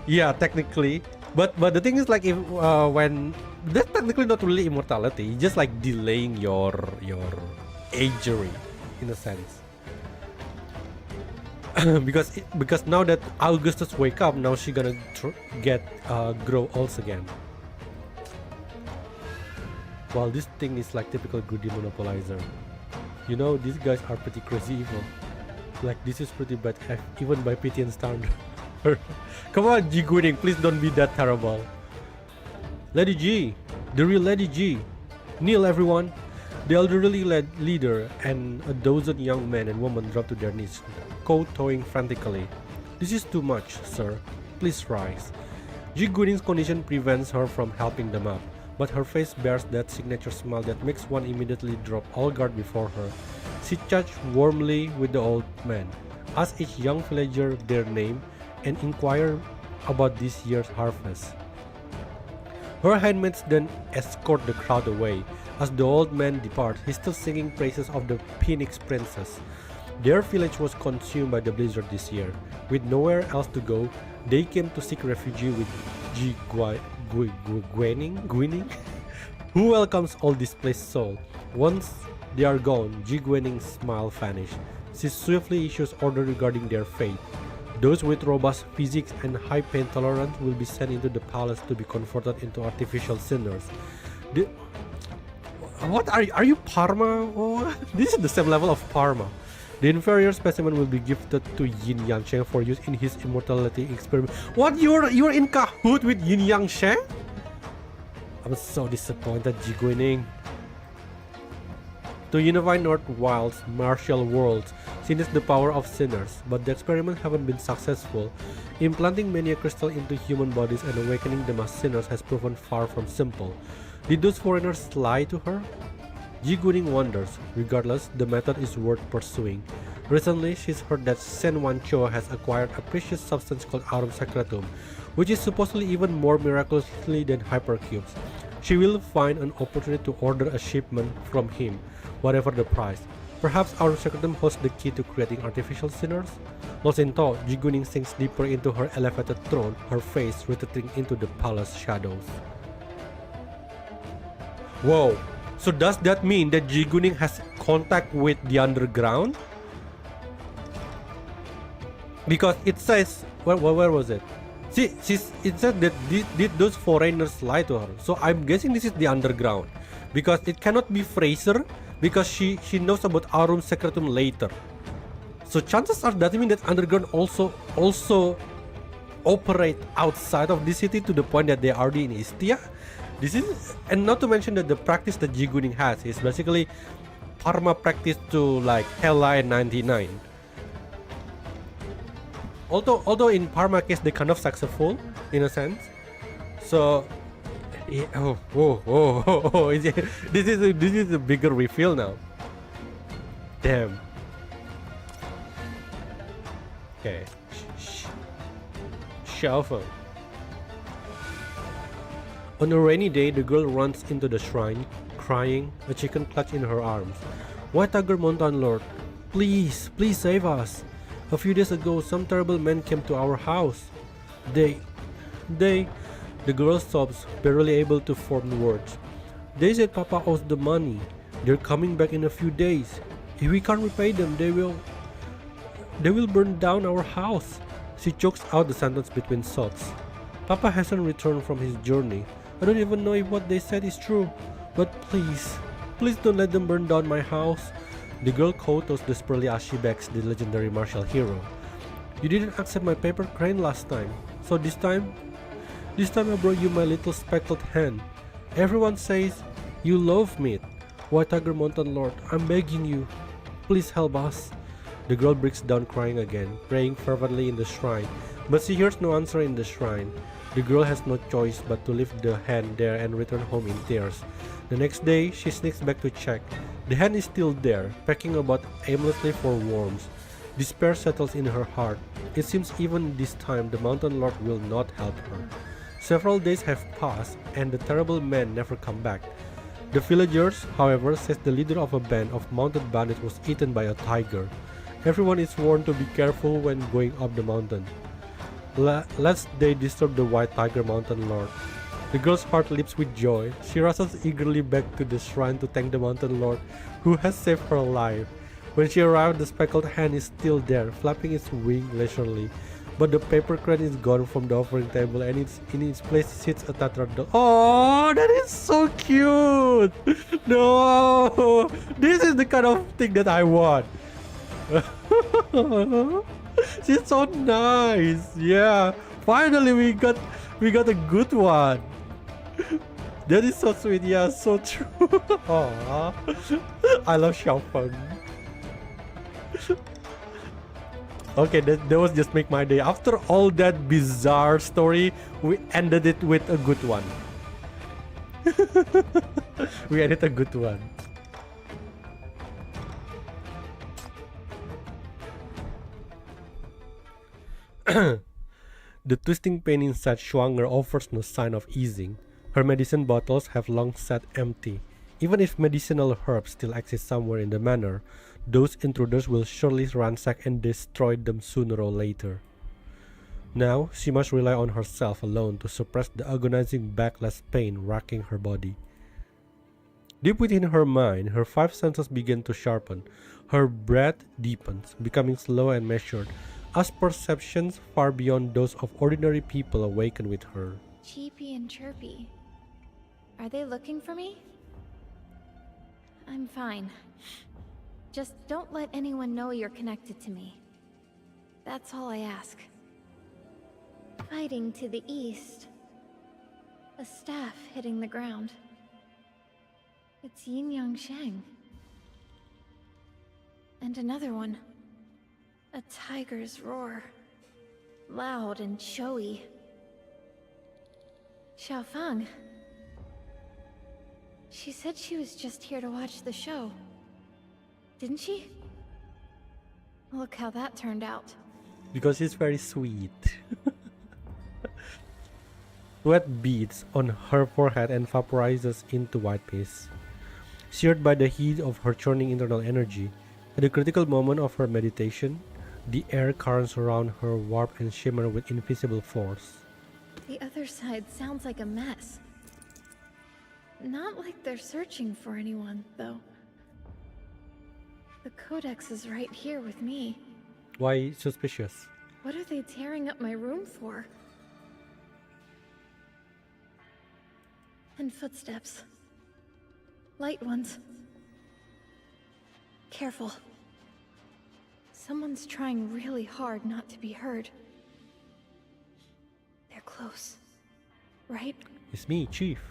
Yeah, technically. But the thing is, like, if when that's technically not really immortality, it's just like delaying your agery in a sense. because now that Augustus wake up, now she gonna get grow old again. Well, this thing is like typical greedy monopolizer. You know, these guys are pretty crazy evil. Like, this is pretty bad, even by Pitian standard. Come on, G Guining, please don't be that terrible. Lady G, the real Lady G. Kneel, everyone. The elderly leader and a dozen young men and women drop to their knees, kowtowing frantically. This is too much, sir. Please rise. G Guining's condition prevents her from helping them up, but her face bears that signature smile that makes one immediately drop all guard before her. She chats warmly with the old man, asks each young villager their name, and inquires about this year's harvest. Her handmaids then escort the crowd away. As the old man departs, he's still singing praises of the Phoenix Princess. Their village was consumed by the blizzard this year. With nowhere else to go, they came to seek refuge with Ji Guining, who welcomes all displaced souls. Once they are gone, Ji Guining's smile vanishes. She swiftly issues orders regarding their fate. Those with robust physiques and high pain tolerance will be sent into the palace to be converted into artificial sinners. What are you Parma? Oh, this is the same level of Parma. The inferior specimen will be gifted to Yin Yangsheng for use in his immortality experiment. What, you're in cahoot with Yin Yangsheng? I'm so disappointed, Ji Guining. To unify North Wild's martial worlds, she needs the power of sinners, but the experiments haven't been successful. Implanting many crystal into human bodies and awakening them as sinners has proven far from simple. Did those foreigners lie to her? Ji Guining wonders. Regardless, the method is worth pursuing. Recently, she's heard that Sen Wan Cho has acquired a precious substance called Aurum Secretum, which is supposedly even more miraculously than hypercubes. She will find an opportunity to order a shipment from him, whatever the price. Perhaps Aurum Secretum holds the key to creating artificial sinners? Lost in thought, Ji Guining sinks deeper into her elevated throne, her face retreating into the palace shadows. Whoa, so does that mean that Ji Guining has contact with the underground? Because it says, where was it? It said that did those foreigners lie to her. So I'm guessing this is the underground. Because it cannot be Fraser, because she knows about Aurum Secretum later. So chances are that mean that underground also operate outside of the city to the point that they are already in Istia. This is, and not to mention that the practice that Ji Guining has is basically Parma practice to like Hellline 99. Although in Parma case they kind of successful in a sense. So yeah, this is a bigger reveal now. Damn. Okay. Shelfer. On a rainy day, the girl runs into the shrine, crying, a chicken clutched in her arms. White Tiger Mountain Lord, please save us. A few days ago, some terrible men came to our house. The girl sobs, barely able to form words. They said Papa owes the money. They're coming back in a few days. If we can't repay them, they will burn down our house. She chokes out the sentence between sobs. Papa hasn't returned from his journey. I don't even know if what they said is true. But please don't let them burn down my house. The girl kowtows desperately as she begs the legendary martial hero. You didn't accept my paper crane last time, so this time I brought you my little speckled hen. Everyone says you love meat. White Tiger Mountain Lord, I'm begging you. Please help us. The girl breaks down crying again, praying fervently in the shrine, but she hears no answer in the shrine. The girl has no choice but to leave the hen there and return home in tears. The next day, she sneaks back to check. The hen is still there, pecking about aimlessly for worms. Despair settles in her heart. It seems even this time the Mountain Lord will not help her. Several days have passed, and the terrible men never come back. The villagers, however, says the leader of a band of mounted bandits was eaten by a tiger. Everyone is warned to be careful when going up the mountain, lest they disturb the White Tiger Mountain Lord. The girl's heart leaps with joy. She rushes eagerly back to the shrine to thank the Mountain Lord, who has saved her life. When she arrived, the speckled hen is still there, flapping its wing leisurely. But the paper crane is gone from the offering table, and in its place sits a tethered doll. Oh, that is so cute! cute. No, this is the kind of thing that I want. She's so nice. Yeah, finally we got a good one. That is so sweet. Yeah, so true. Aww. I love Xiaofeng. Okay, that was just make my day. After all that bizarre story, we ended it with a good one. We ended a good one. The twisting pain inside Schwanger offers no sign of easing. Her medicine bottles have long sat empty. Even if medicinal herbs still exist somewhere in the manor, those intruders will surely ransack and destroy them sooner or later. Now, she must rely on herself alone to suppress the agonizing backless pain racking her body. Deep within her mind, her five senses begin to sharpen. Her breath deepens, becoming slow and measured, as perceptions far beyond those of ordinary people awaken with her. Cheepy and Chirpy. Are they looking for me? I'm fine. Just don't let anyone know you're connected to me. That's all I ask. Fighting to the east. A staff hitting the ground. It's Yin Yang Shang. And another one. A tiger's roar. Loud and showy. Xiaofeng. She said she was just here to watch the show. Didn't she? Look how that turned out. Because she's very sweet. Sweat beads on her forehead and vaporizes into white mist. Seared by the heat of her churning internal energy, at the critical moment of her meditation, the air currents around her warp and shimmer with invisible force. The other side sounds like a mess. Not like they're searching for anyone, though. The Codex is right here with me. Why suspicious? What are they tearing up my room for? And footsteps. Light ones. Careful. Someone's trying really hard not to be heard. They're close. Right? It's me, Chief.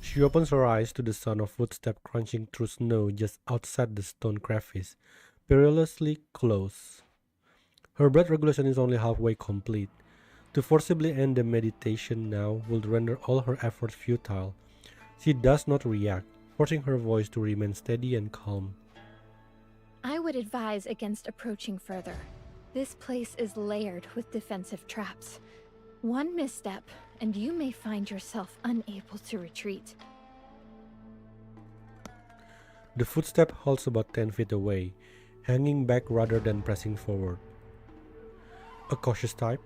She opens her eyes to the sound of footsteps crunching through snow just outside the stone crevice, perilously close. Her breath regulation is only halfway complete. To forcibly end the meditation now would render all her efforts futile. She does not react, forcing her voice to remain steady and calm. I would advise against approaching further. This place is layered with defensive traps. One misstep, and you may find yourself unable to retreat. The footstep halts about 10 feet away, hanging back rather than pressing forward. A cautious type,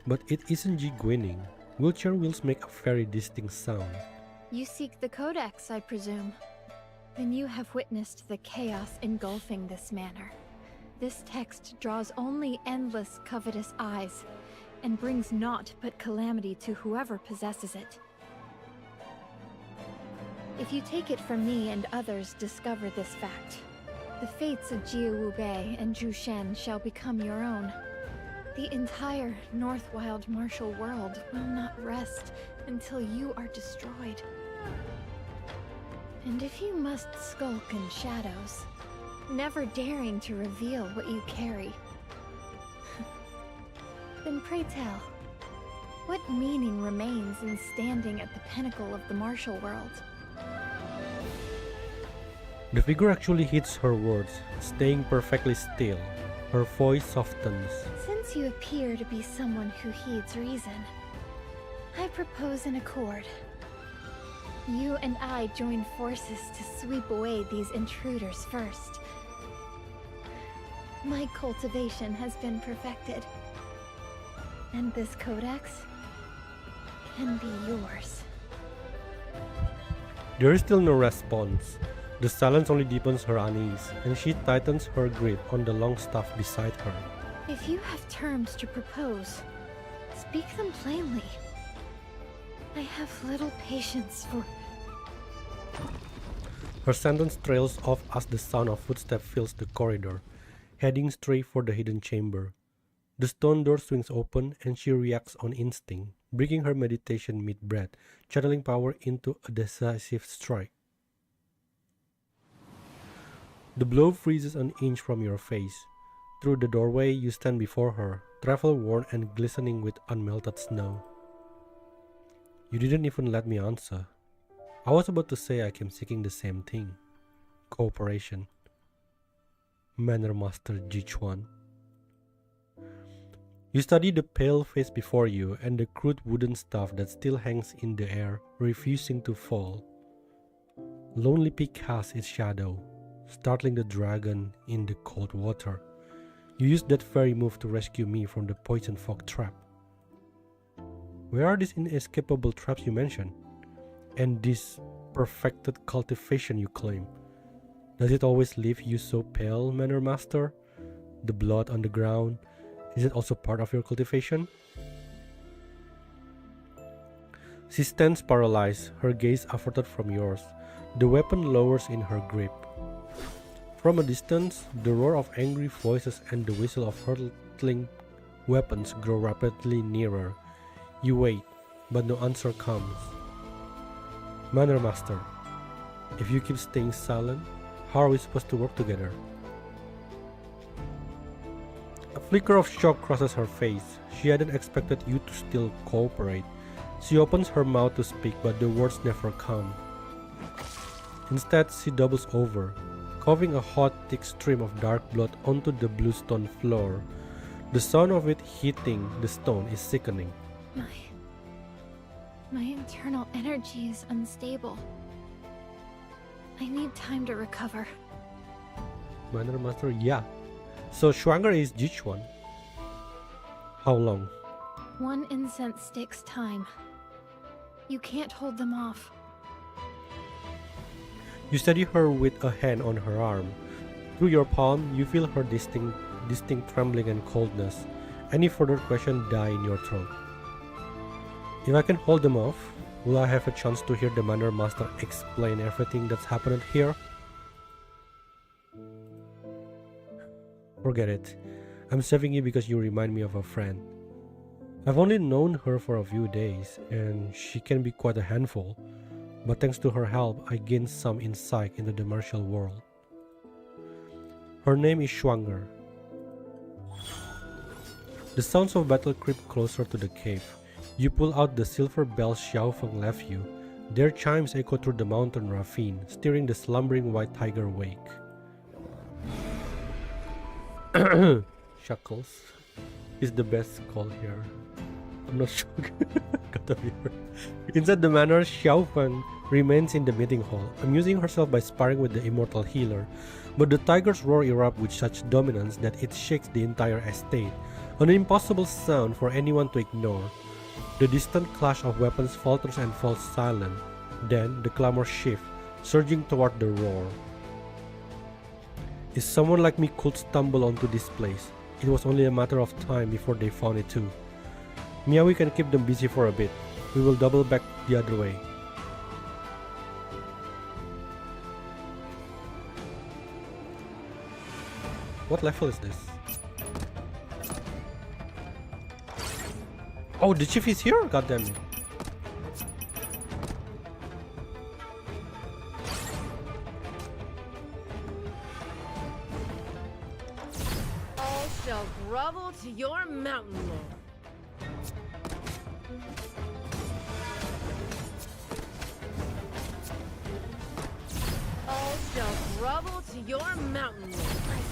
but it isn't Ji-Guining. Wheelchair wheels make a very distinct sound. You seek the Codex, I presume. Then you have witnessed the chaos engulfing this manor. This text draws only endless covetous eyes, and brings naught but calamity to whoever possesses it. If you take it from me and others discover this fact, the fates of Jiu Wu Bei and Zhu Shen shall become your own. The entire Northwild martial world will not rest until you are destroyed. And if you must skulk in shadows, never daring to reveal what you carry, then pray tell, what meaning remains in standing at the pinnacle of the martial world? The figure actually hits her words, staying perfectly still. Her voice softens. Since you appear to be someone who heeds reason, I propose an accord. You and I join forces to sweep away these intruders first. My cultivation has been perfected. And this Codex can be yours. There is still no response. The silence only deepens her unease, and she tightens her grip on the long staff beside her. If you have terms to propose, speak them plainly. I have little patience for Her sentence trails off as the sound of footsteps fills the corridor, heading straight for the hidden chamber. The stone door swings open and she reacts on instinct, breaking her meditation mid-breath, channeling power into a decisive strike. The blow freezes an inch from your face. Through the doorway you stand before her, travel-worn and glistening with unmelted snow. You didn't even let me answer. I was about to say I came seeking the same thing. Cooperation. Manor Master Jichuan. You study the pale face before you and the crude wooden staff that still hangs in the air, refusing to fall. Lonely Peak has its shadow, startling the dragon in the cold water. You used that very move to rescue me from the poison fog trap. Where are these inescapable traps you mentioned? And this perfected cultivation you claim? Does it always leave you so pale, Manor Master? The blood on the ground, is it also part of your cultivation? She stands paralyzed, her gaze averted from yours. The weapon lowers in her grip. From a distance, the roar of angry voices and the whistle of hurtling weapons grow rapidly nearer. You wait, but no answer comes. Manor Master, if you keep staying silent, how are we supposed to work together? A flicker of shock crosses her face. She hadn't expected you to still cooperate. She opens her mouth to speak, but the words never come. Instead, she doubles over, coughing a hot, thick stream of dark blood onto the blue stone floor. The sound of it hitting the stone is sickening. My internal energy is unstable. I need time to recover. Manor Master, yeah. So Schwanger is Jichuan. How long? One incense takes time. You can't hold them off. You steady her with a hand on her arm. Through your palm, you feel her distinct trembling and coldness. Any further question die in your throat. If I can hold them off, will I have a chance to hear the Manor Master explain everything that's happened here? Forget it. I'm saving you because you remind me of a friend. I've only known her for a few days, and she can be quite a handful, but thanks to her help, I gained some insight into the martial world. Her name is Schwanger. The sounds of battle creep closer to the cave. You pull out the silver bell Xiaofeng left you. Their chimes echo through the mountain ravine, steering the slumbering white tiger wake. Shuckles is the best call here. I'm not sure. Gotta be her. Inside the manor, Xiaofeng remains in the meeting hall, amusing herself by sparring with the immortal healer. But the tiger's roar erupts with such dominance that it shakes the entire estate, an impossible sound for anyone to ignore. The distant clash of weapons falters and falls silent. Then the clamor shifts, surging toward the roar. If someone like me could stumble onto this place, it was only a matter of time before they found it too. Miawi can keep them busy for a bit. We will double back the other way. What level is this? Oh, the chief is here? God damn it. All shall grovel to your mountain lord. All shall grovel to your mountain lord.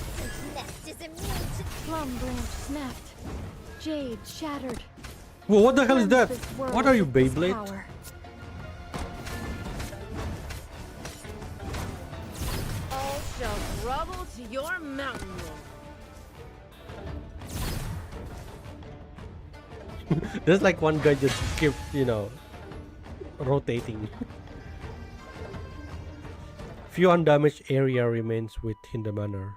Nest is immune to Plum branch snapped. Jade shattered. Whoa, what the hell is that? Cleanse this world What are you, with its Beyblade? power. All shall grovel to your mountain lord. There's like one guy just keep, rotating. Few undamaged area remains within the manor.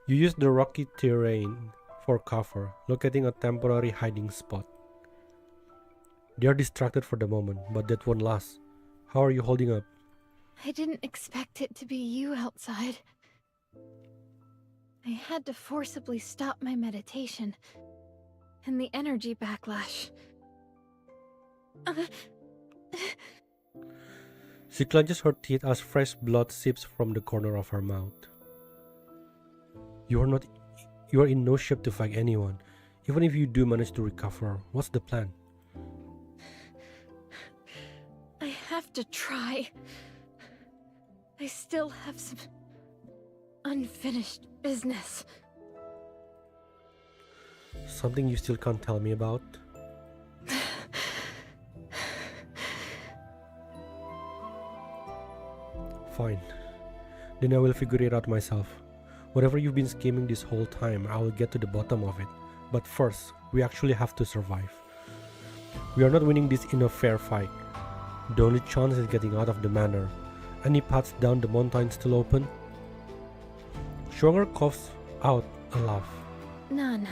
You use the rocky terrain for cover, locating a temporary hiding spot. They are distracted for the moment, but that won't last. How are you holding up? I didn't expect it to be you outside. I had to forcibly stop my meditation. And the energy backlash. She clenches her teeth as fresh blood seeps from the corner of her mouth. You are in no shape to fight anyone. Even if you do manage to recover, what's the plan? I have to try. I still have some unfinished business. Something you still can't tell me about? Fine. Then I will figure it out myself. Whatever you've been scheming this whole time, I will get to the bottom of it. But first, we actually have to survive. We are not winning this in a fair fight. The only chance is getting out of the manor. Any paths down the mountain still open? Schwanger coughs out a laugh. None.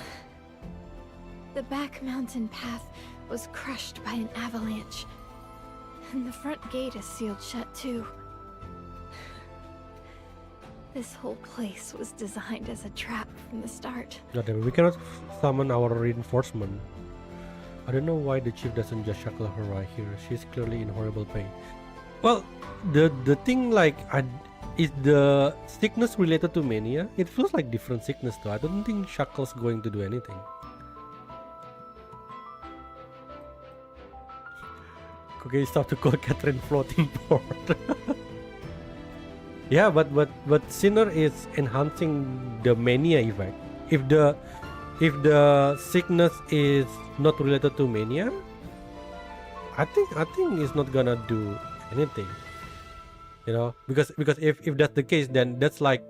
The back mountain path was crushed by an avalanche. And the front gate is sealed shut too. This whole place was designed as a trap from the start. Goddamn, we cannot summon our reinforcement. I don't know why the chief doesn't just shackle her right here. She's clearly in horrible pain. Well, the thing like, is the sickness related to mania? It feels like different sickness though. I don't think shackle's going to do anything. Okay, stop to call Catherine floating port. Yeah, but Sinner is enhancing the mania effect. If the sickness is not related to mania, I think it's not gonna do anything. You know, because if that's the case, then that's like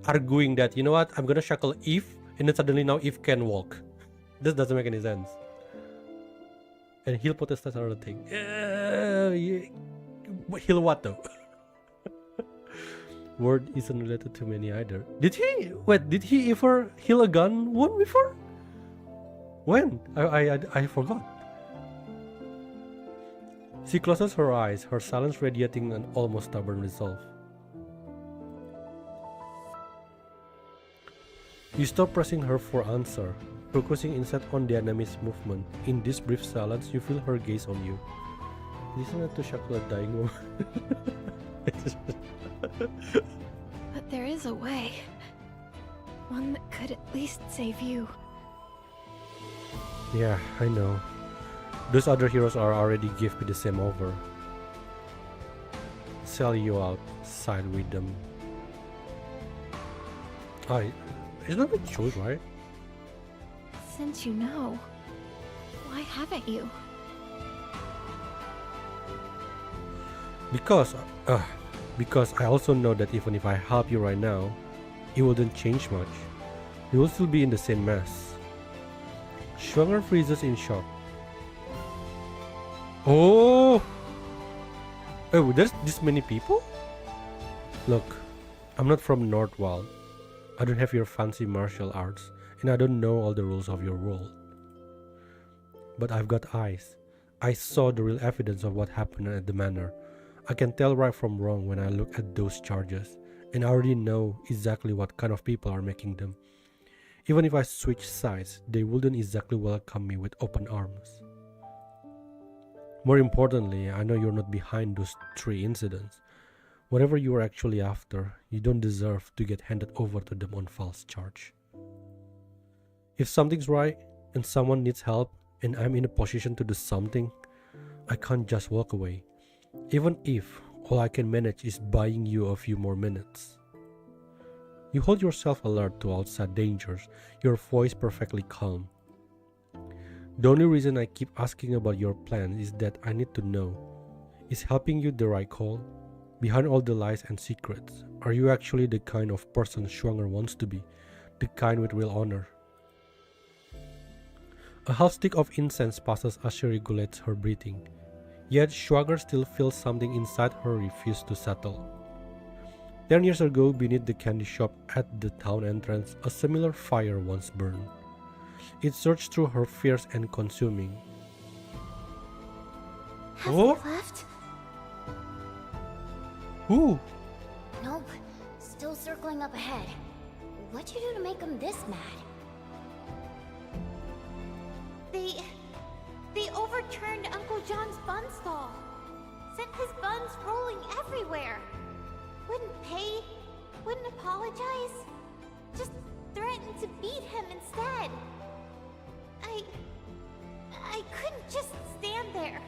arguing that, you know what, I'm gonna shackle Eve, and then suddenly now Eve can walk. This doesn't make any sense. And heal potestas are the thing. Heal what though? Word isn't related to many either. Did he ever heal a gun one before? When? I forgot. She closes her eyes, her silence radiating an almost stubborn resolve. You stop pressing her for answer, focusing instead on the enemy's movement. In this brief silence, you feel her gaze on you. Isn't it to shackle a dying woman? But there is a way. One that could at least save you. Yeah, I know. Those other heroes are already give me the same over. Sell you out, side with them. It's not a choice, right? Since you know, why haven't you? Because I also know that even if I help you right now, it wouldn't change much. You will still be in the same mess. Schwanger freezes in shock. Oh, there's this many people? Look, I'm not from Northwall. I don't have your fancy martial arts, and I don't know all the rules of your world. But I've got eyes. I saw the real evidence of what happened at the manor. I can tell right from wrong when I look at those charges, and I already know exactly what kind of people are making them. Even if I switch sides, they wouldn't exactly welcome me with open arms. More importantly, I know you're not behind those 3 incidents. Whatever you are actually after, you don't deserve to get handed over to them on false charge. If something's right, and someone needs help, and I'm in a position to do something, I can't just walk away. Even if all I can manage is buying you a few more minutes. You hold yourself alert to outside dangers, your voice perfectly calm. The only reason I keep asking about your plan is that I need to know, is helping you the right call? Behind all the lies and secrets, are you actually the kind of person Schwanger wants to be, the kind with real honor? A half stick of incense passes as she regulates her breathing. Yet Schwager still feels something inside her refuse to settle. 10 years ago, beneath the candy shop at the town entrance, a similar fire once burned. It surged through her fierce and consuming. Has Oh? he left? Ooh. Nope. Still circling up ahead. What'd you do to make them this mad? They overturned Uncle John's bun stall. Sent his buns rolling everywhere. Wouldn't pay, wouldn't apologize. Just threatened to beat him instead. I couldn't just stand there.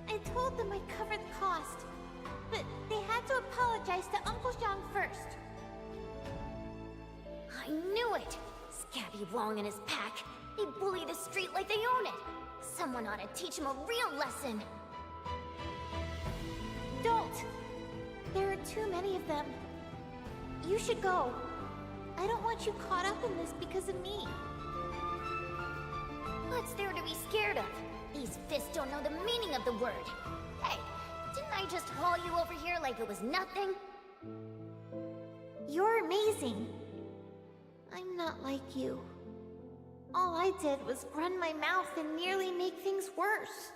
I told them I'd cover the cost, but they had to apologize to Uncle John first. I knew it! Scabby Wong and his pack. They bully the street like they own it. Someone ought to teach them a real lesson. Don't! There are too many of them. You should go. I don't want you caught up in this because of me. What's there to be scared of? These fists don't know the meaning of the word. Hey, didn't I just haul you over here like it was nothing? You're amazing. I'm not like you. All I did was run my mouth and nearly make things worse.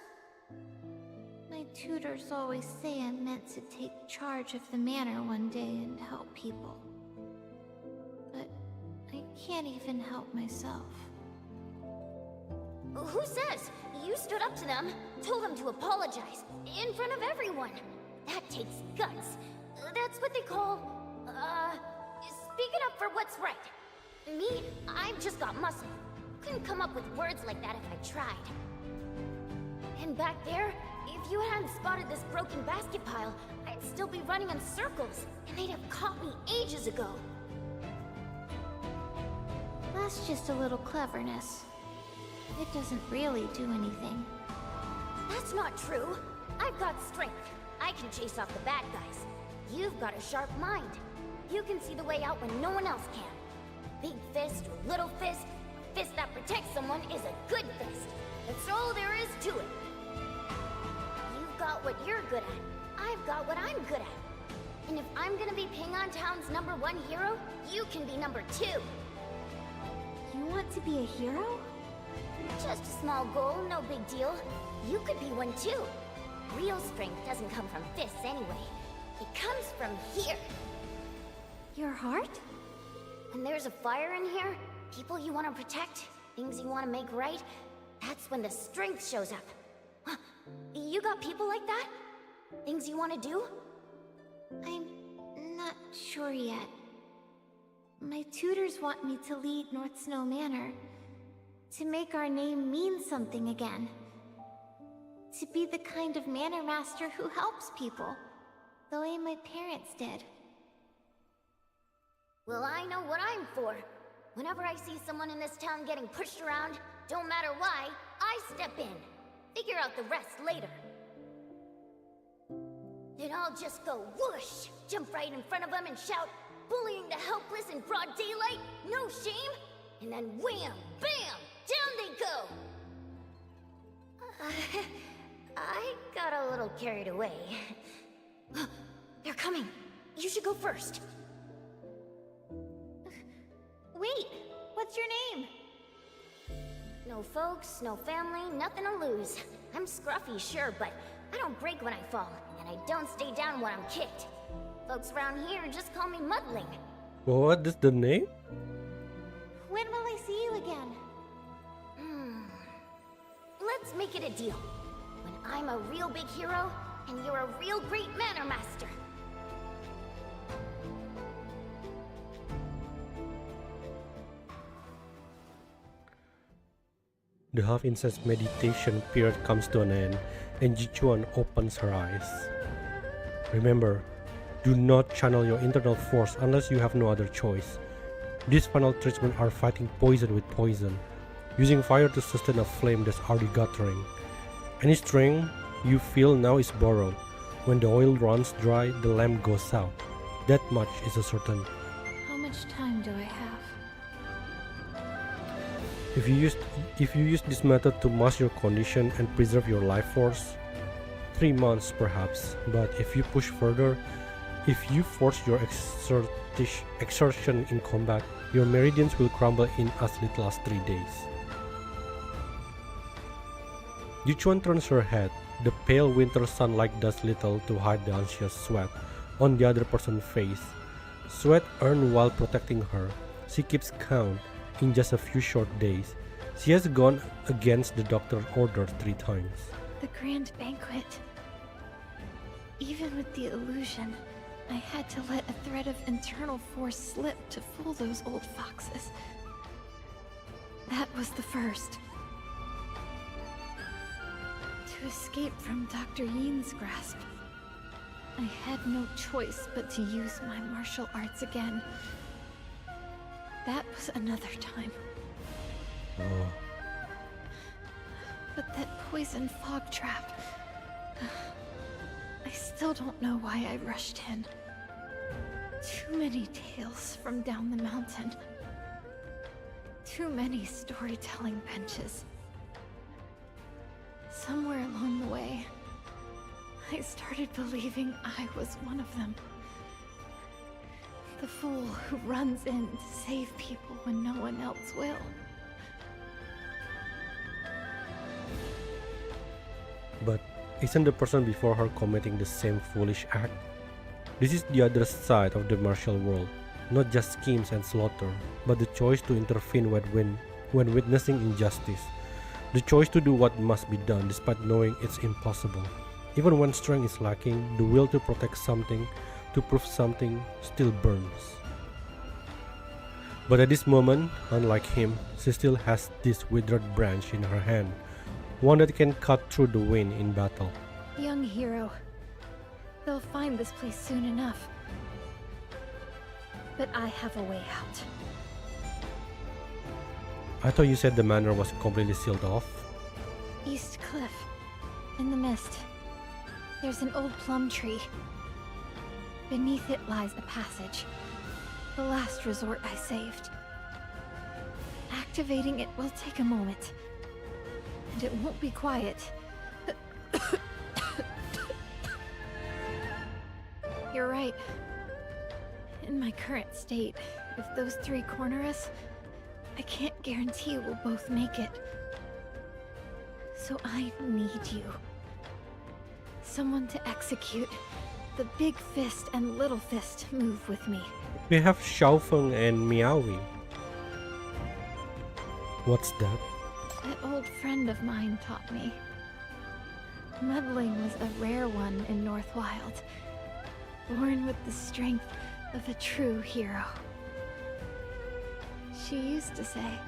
My tutors always say I'm meant to take charge of the manor one day and help people. But I can't even help myself. Who says? You stood up to them, told them to apologize, in front of everyone. That takes guts. That's what they call, speaking up for what's right. Me, I've just got muscle. Couldn't come up with words like that if I tried. And back there, if you hadn't spotted this broken basket pile, I'd still be running in circles, and they'd have caught me ages ago. That's just a little cleverness. It doesn't really do anything. That's not true. I've got strength. I can chase off the bad guys. You've got a sharp mind. You can see the way out when no one else can. Big fist or little fist, a fist that protects someone is a good fist. That's all there is to it. You've got what you're good at. I've got what I'm good at. And if I'm gonna be Pingon Town's #1 hero, you can be #2. You want to be a hero? Just a small goal, no big deal. You could be one too. Real strength doesn't come from fists anyway. It comes from here. Your heart? When there's a fire in here, people you want to protect, things you want to make right, that's when the strength shows up. Huh. You got people like that? Things you want to do? I'm not sure yet. My tutors want me to lead North Snow Manor. To make our name mean something again. To be the kind of manor master who helps people, the way my parents did. Well, I know what I'm for. Whenever I see someone in this town getting pushed around, don't matter why, I step in. Figure out the rest later. Then I'll just go whoosh, jump right in front of them and shout, bullying the helpless in broad daylight, no shame, and then wham, bam, down they go! I got a little carried away. They're coming. You should go first. Wait, what's your name? No folks, no family, nothing to lose. I'm scruffy, sure, but I don't break when I fall, and I don't stay down when I'm kicked. Folks around here just call me Muddling. What is the name? When will I see you again? Let's make it a deal. When I'm a real big hero, and you're a real great manor master. The half-incensed meditation period comes to an end, and Jichuan opens her eyes. Remember, do not channel your internal force unless you have no other choice. These final treatments are fighting poison with poison, using fire to sustain a flame that's already guttering. Any strength you feel now is borrowed. When the oil runs dry, the lamp goes out. That much is a certain. How much time do I have? If you use this method to mask your condition and preserve your life force, 3 months perhaps, but if you push further, if you force your exertion in combat, your meridians will crumble in as little as 3 days. Yuchuan turns her head. The pale winter sunlight does little to hide the anxious sweat on the other person's face. Sweat earned while protecting her. She keeps count. In just a few short days, she has gone against the doctor's order 3 times. The grand banquet. Even with the illusion, I had to let a thread of internal force slip to fool those old foxes. That was the first. To escape from Dr. Yin's grasp, I had no choice but to use my martial arts again. That was another time. Oh. But that poison fog trap... I still don't know why I rushed in. Too many tales from down the mountain. Too many storytelling benches. Somewhere along the way, I started believing I was one of them. The fool who runs in to save people when no one else will. But isn't the person before her committing the same foolish act? This is the other side of the martial world. Not just schemes and slaughter, but the choice to intervene when witnessing injustice. The choice to do what must be done despite knowing it's impossible. Even when strength is lacking, the will to protect something, to prove something, still burns. But at this moment, unlike him, she still has this withered branch in her hand, one that can cut through the wind in battle. Young hero. They'll find this place soon enough. But I have a way out. I thought you said the manor was completely sealed off. East Cliff. In the mist. There's an old plum tree. Beneath it lies a passage. The last resort I saved. Activating it will take a moment. And it won't be quiet. You're right. In my current state, if those 3 corner us, I can't guarantee we'll both make it. So I need you. Someone to execute the big fist and little fist move with me. We have Xiaofeng and Miaowi. What's that? That old friend of mine taught me. Muddling was a rare one in Northwild, born with the strength of a true hero. She used to say,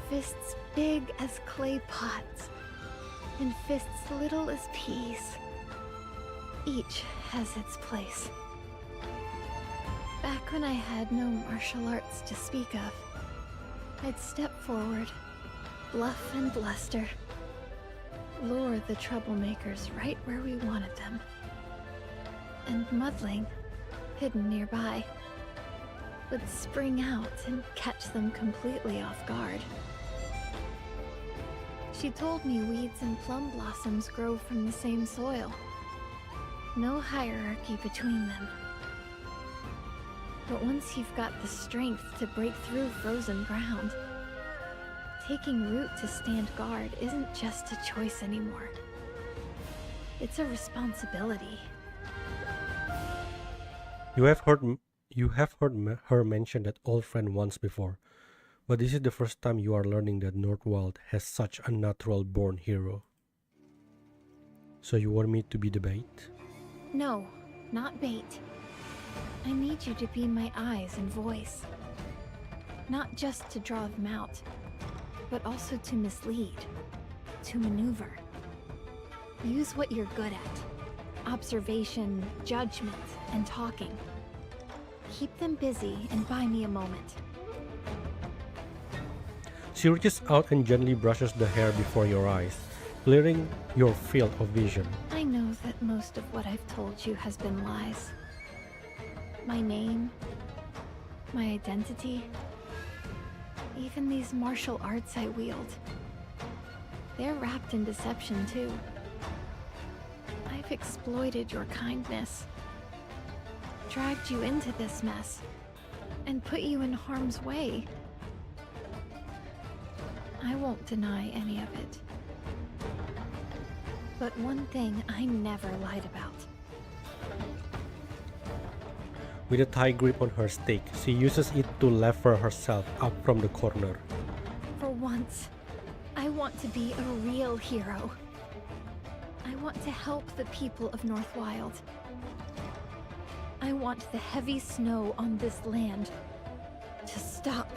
fists big as clay pots, and fists little as peas. Each has its place. Back when I had no martial arts to speak of, I'd step forward, bluff and bluster, lure the troublemakers right where we wanted them. And Muddling, hidden nearby, would spring out and catch them completely off guard. She told me weeds and plum blossoms grow from the same soil. No hierarchy between them. But once you've got the strength to break through frozen ground, taking root to stand guard isn't just a choice anymore. It's a responsibility. You have heard her mention that old friend once before, but this is the first time you are learning that Northwild has such a natural-born hero. So you want me to be the bait? No, not bait. I need you to be my eyes and voice. Not just to draw them out, but also to mislead, to maneuver. Use what you're good at. Observation, judgment, and talking. Keep them busy and buy me a moment. She reaches out and gently brushes the hair before your eyes, clearing your field of vision. I know that most of what I've told you has been lies. My name, my identity, even these martial arts I wield. They're wrapped in deception too. I've exploited your kindness, dragged you into this mess, and put you in harm's way. I won't deny any of it. But one thing I never lied about. With a tight grip on her stick, she uses it to lever herself up from the corner. For once, I want to be a real hero. I want to help the people of Northwild. I want the heavy snow on this land to stop.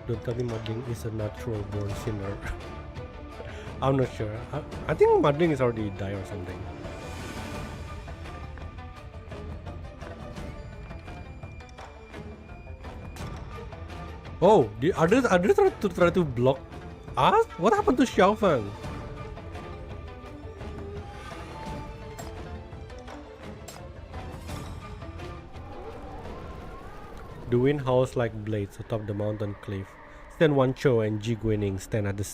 Don't tell me muddling is a natural born sinner. I'm not sure. I think muddling is already died or something. Oh, the others try to block us? What happened to Xiaofeng? The wind howls like blades atop the mountain cliff. Stand Wancho and Ji Guining stand at the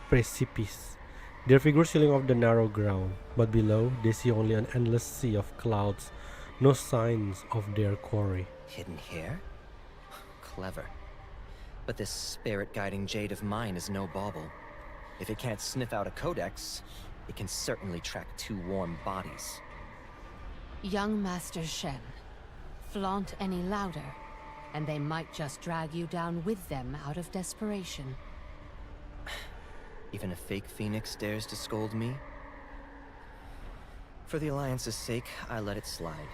precipice, their figures sailing off the narrow ground, but below they see only an endless sea of clouds, no signs of their quarry. Hidden here? Clever. But this spirit-guiding jade of mine is no bauble. If it can't sniff out a codex, it can certainly track two warm bodies. Young Master Shen, flaunt any louder, and they might just drag you down with them out of desperation. Even a fake phoenix dares to scold me? For the Alliance's sake, I let it slide.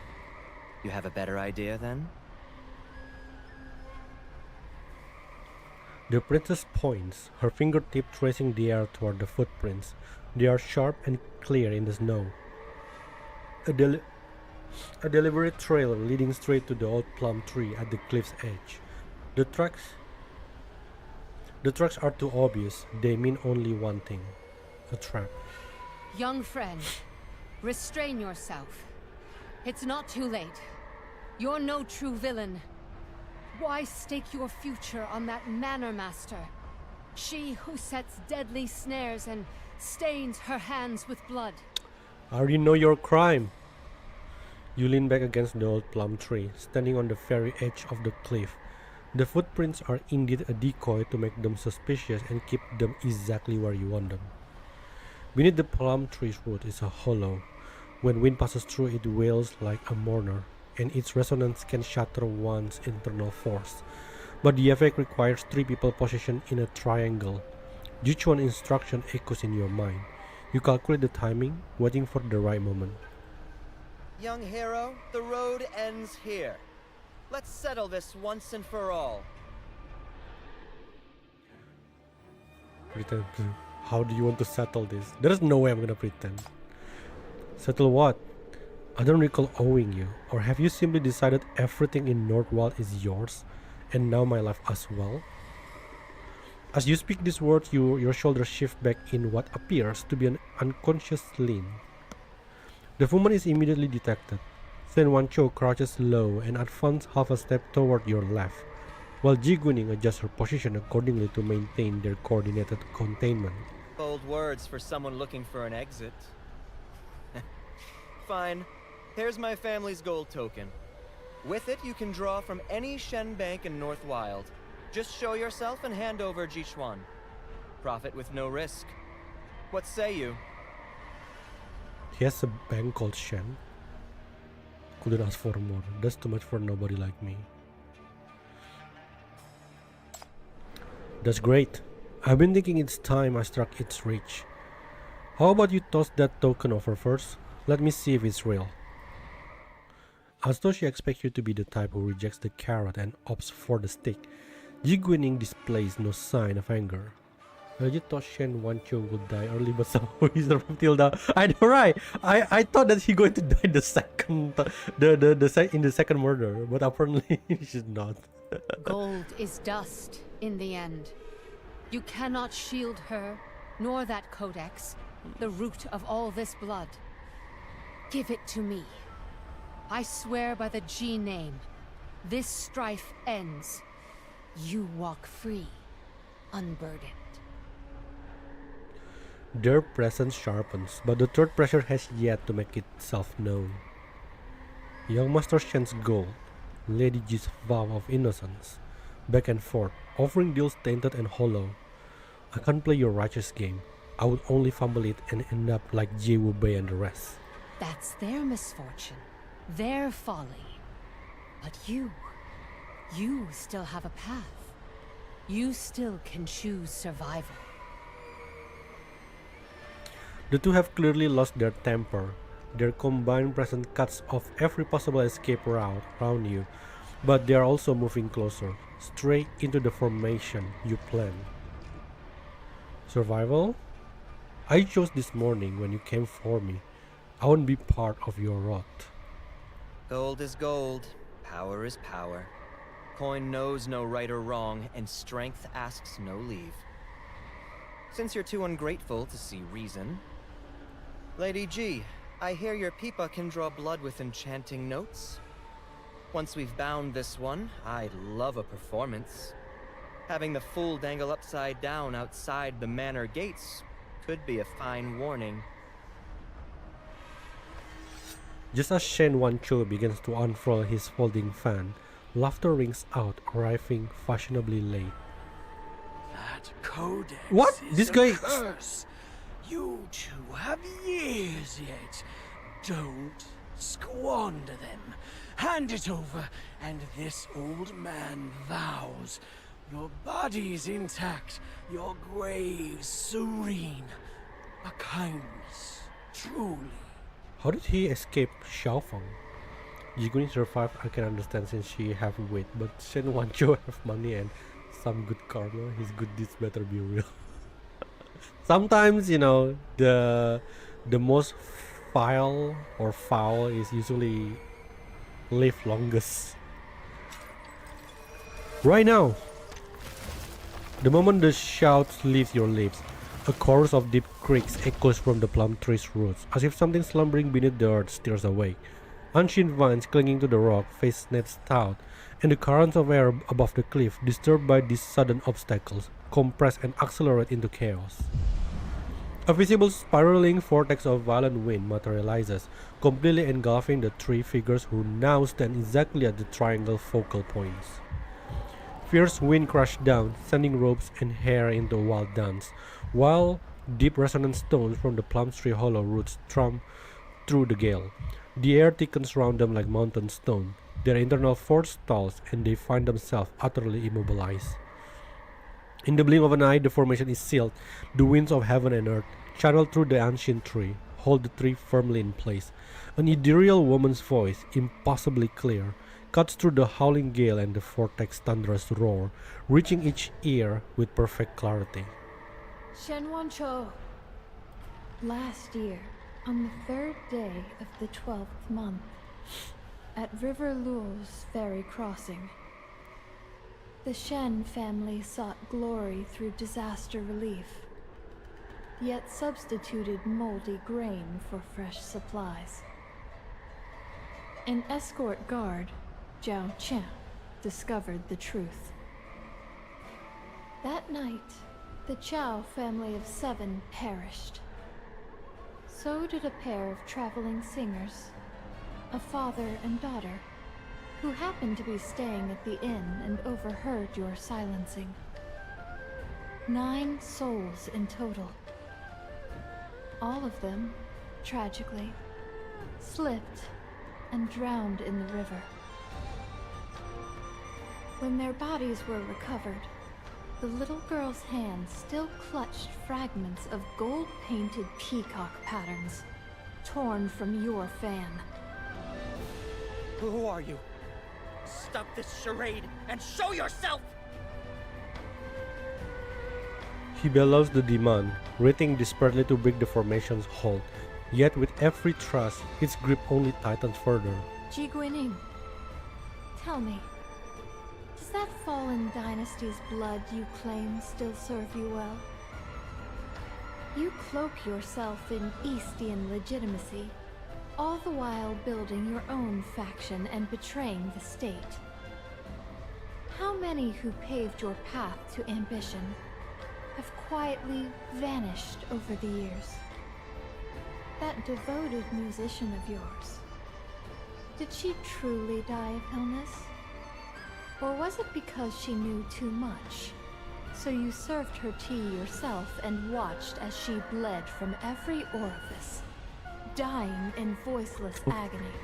You have a better idea, then? The princess points, her fingertip tracing the air toward the footprints. They are sharp and clear in the snow. A deliberate trail leading straight to the old plum tree at the cliff's edge. The tracks are too obvious. They mean only one thing: a trap. Young friend, restrain yourself. It's not too late. You're no true villain. Why stake your future on that manor master? She who sets deadly snares and stains her hands with blood. I already know your crime. You lean back against the old plum tree, standing on the very edge of the cliff. The footprints are indeed a decoy to make them suspicious and keep them exactly where you want them. Beneath the plum tree's root is a hollow. When wind passes through, it wails like a mourner, and its resonance can shatter one's internal force. But the effect requires three people positioned in a triangle. Each one instruction echoes in your mind. You calculate the timing, waiting for the right moment. Young hero, the road ends here. Let's settle this once and for all. Pretend. How do you want to settle this? There is no way I'm gonna pretend. Settle what? I don't recall owing you. Or have you simply decided everything in Northwild is yours, and now my life as well? As you speak these words, your shoulders shift back in what appears to be an unconscious lean. The woman is immediately detected. Sen Wancho crouches low and advances half a step toward your left, while Ji Guining adjusts her position accordingly to maintain their coordinated containment. Bold words for someone looking for an exit. Fine. Here's my family's gold token. With it, you can draw from any Shen bank in Northwild. Just show yourself and hand over Jichuan. Profit with no risk. What say you? He has a bank called Shen. Couldn't ask for more. That's too much for nobody like me. That's great. I've been thinking it's time I struck its reach. How about you toss that token over first? Let me see if it's real. As though she expects you to be the type who rejects the carrot and opts for the stick, Ji Guining displays no sign of anger. I legit thought Shen Wancho would die early, but somehow he survived till now. I know, right? I thought that he's going to die the second, in the second murder, but apparently she's not. Gold is dust in the end. You cannot shield her, nor that codex, the root of all this blood. Give it to me. I swear by the G name, this strife ends. You walk free, unburdened. Their presence sharpens, but the third pressure has yet to make itself known. Young Master Shen's gold, Lady Ji's vow of innocence, back and forth, offering deals tainted and hollow. I can't play your righteous game. I would only fumble it and end up like Ji Wu Bei and the rest. That's their misfortune, their folly. But you still have a path. You still can choose survival. The two have clearly lost their temper. Their combined presence cuts off every possible escape route around you, but they are also moving closer, straight into the formation you planned. Survival? I chose this morning when you came for me. I won't be part of your rot. Gold is gold, power is power. Coin knows no right or wrong, and strength asks no leave. Since you're too ungrateful to see reason, Lady G, I hear your pipa can draw blood with enchanting notes. Once we've bound this one, I'd love a performance. Having the fool dangle upside down outside the manor gates could be a fine warning. Just as Shen Wancho begins to unfurl his folding fan, laughter rings out, arriving fashionably late. That codex What? is This a guy- curse. You two have years yet. Don't squander them. Hand it over, and this old man vows your body's intact, your grave serene. A kindness, truly. How did he escape Xiaofeng? Jiguan survived, I can understand since she have weight, but Shen Wancho have money and some good karma. His good deeds better be real. Sometimes, you know, the most foul is usually live longest. Right now, the moment the shouts leave your lips, a chorus of deep creaks echoes from the plum tree's roots, as if something slumbering beneath the earth stirs awake. Ancient vines clinging to the rock face snatched out, and the currents of air above the cliff, disturbed by these sudden obstacles, compress and accelerate into chaos. A visible spiraling vortex of violent wind materializes, completely engulfing the three figures who now stand exactly at the triangle focal points. Fierce wind crashed down, sending ropes and hair into a wild dance, while deep resonant stones from the plum tree hollow roots thrum through the gale. The air thickens around them like mountain stone. Their internal force stalls, and they find themselves utterly immobilized. In the blink of an eye, the formation is sealed. The winds of heaven and earth, channeled through the ancient tree, hold the tree firmly in place. An ethereal woman's voice, impossibly clear, cuts through the howling gale and the vortex's thunderous roar, reaching each ear with perfect clarity. Shen Wancho. Last year, on the 3rd day of the 12th month, at River Luo's ferry crossing, the Shen family sought glory through disaster relief, yet substituted moldy grain for fresh supplies. An escort guard, Zhao Qian, discovered the truth. That night, the Chao family of 7 perished. So did a pair of traveling singers, a father and daughter, who happened to be staying at the inn and overheard your silencing. 9 souls in total. All of them, tragically, slipped and drowned in the river. When their bodies were recovered, the little girl's hands still clutched fragments of gold-painted peacock patterns, torn from your fan. Who are you? Stop this charade and show yourself! He bellows the demand, writhing desperately to break the formation's hold, yet with every thrust, its grip only tightens further. Ji Guining, tell me, does that fallen dynasty's blood you claim still serve you well? You cloak yourself in Eastian legitimacy, all the while building your own faction and betraying the state. How many who paved your path to ambition have quietly vanished over the years? That devoted musician of yours, did she truly die of illness? Or was it because she knew too much, so you served her tea yourself and watched as she bled from every orifice, dying in voiceless agony.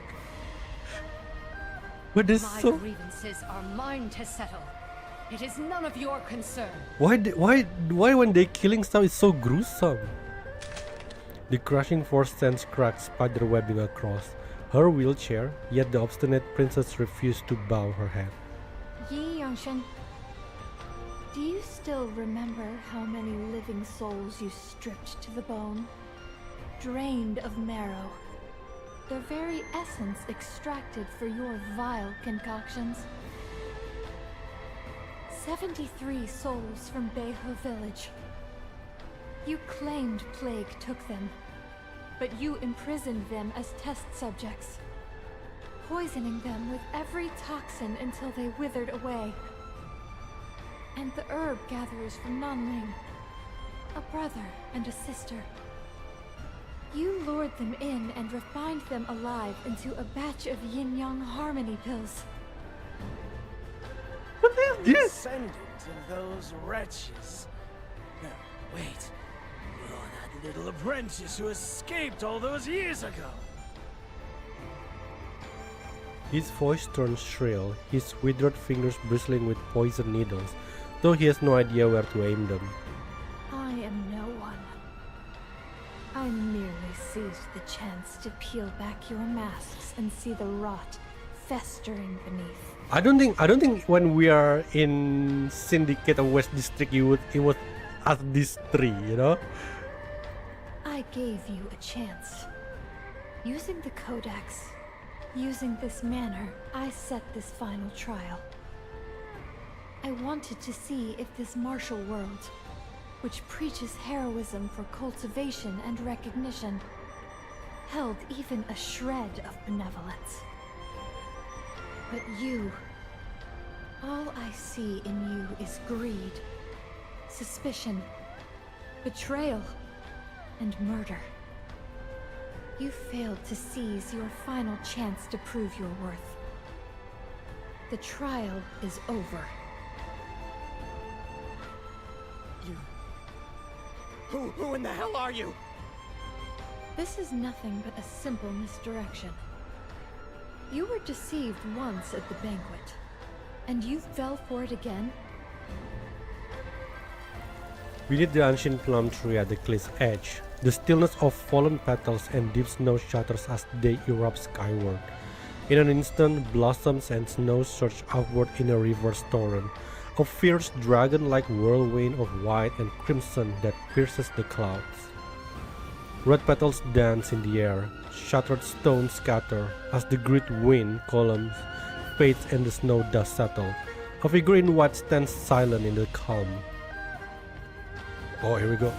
But this My so grievances are mine to settle. It is none of your concern. why when they killing stuff is so gruesome? The crushing force sends cracks spiderwebbing across her wheelchair, yet the obstinate princess refused to bow her head. Yi Yangshen, do you still remember how many living souls you stripped to the bone? Drained of marrow, their very essence extracted for your vile concoctions? 73 souls from Beihe village. You claimed plague took them, but you imprisoned them as test subjects, poisoning them with every toxin until they withered away. And the herb gatherers from Nanling, a brother and a sister. You lured them in and refined them alive into a batch of yin-yang harmony pills. What is this? Descendant of those wretches. No, wait. You're that little apprentice who escaped all those years ago. His voice turns shrill, his withered fingers bristling with poison needles, though he has no idea where to aim them. I am no one. I merely seized the chance to peel back your masks and see the rot festering beneath. I don't think when we are in Syndicate of West District it was as these three, you know? I gave you a chance. Using the Codex, using this manner, I set this final trial. I wanted to see if this martial world, which preaches heroism for cultivation and recognition, held even a shred of benevolence. But you, all I see in you is greed, suspicion, betrayal, and murder. You failed to seize your final chance to prove your worth. The trial is over. Who in the hell are you? This is nothing but a simple misdirection. You were deceived once at the banquet, and you fell for it again? We need the ancient plum tree at the cliff's edge. The stillness of fallen petals and deep snow shatters as they erupt skyward. In an instant, blossoms and snow surge upward in a reverse torrent, a fierce dragon-like whirlwind of white and crimson that pierces the clouds. Red petals dance in the air, shattered stones scatter as the great wind columns fades and the snow dust settle. A figure in white stands silent in the calm. Oh, here we go.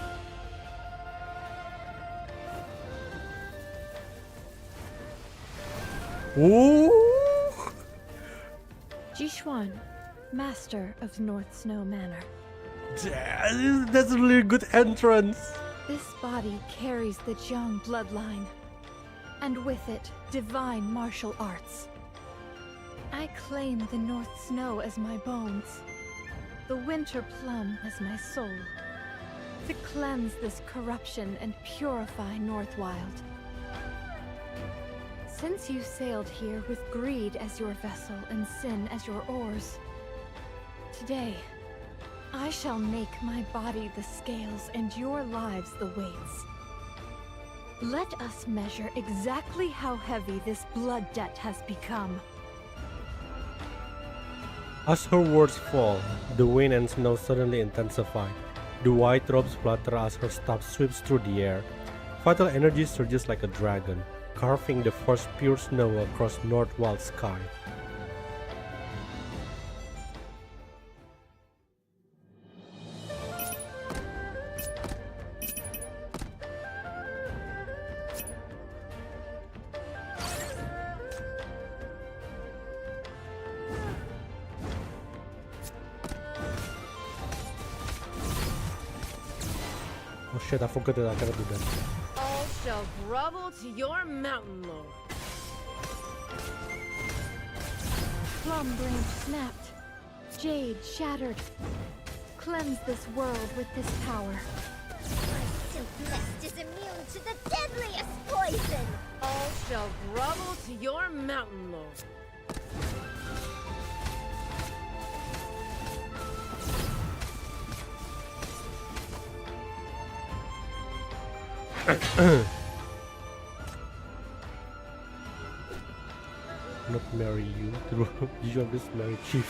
Ooh! Jishuan, master of North Snow Manor. That's a really good entrance. This body carries the Jiang bloodline, and with it, divine martial arts. I claim the North Snow as my bones, the Winter Plum as my soul, to cleanse this corruption and purify Northwild. Since you sailed here with greed as your vessel and sin as your oars, today, I shall make my body the scales and your lives the weights. Let us measure exactly how heavy this blood debt has become. As her words fall, the wind and snow suddenly intensify. The white robes flutter as her staff sweeps through the air. Vital energy surges like a dragon, carving the first pure snow across Northwild sky. Oh shit, I forgot that I gotta do that. All shall grovel to your mountain lord. Plum branch snapped, jade shattered. Cleanse this world with this power. So blessed is immune to the deadliest poison! all shall grovel to your mountain lord. Not marry you. You just marry Chief.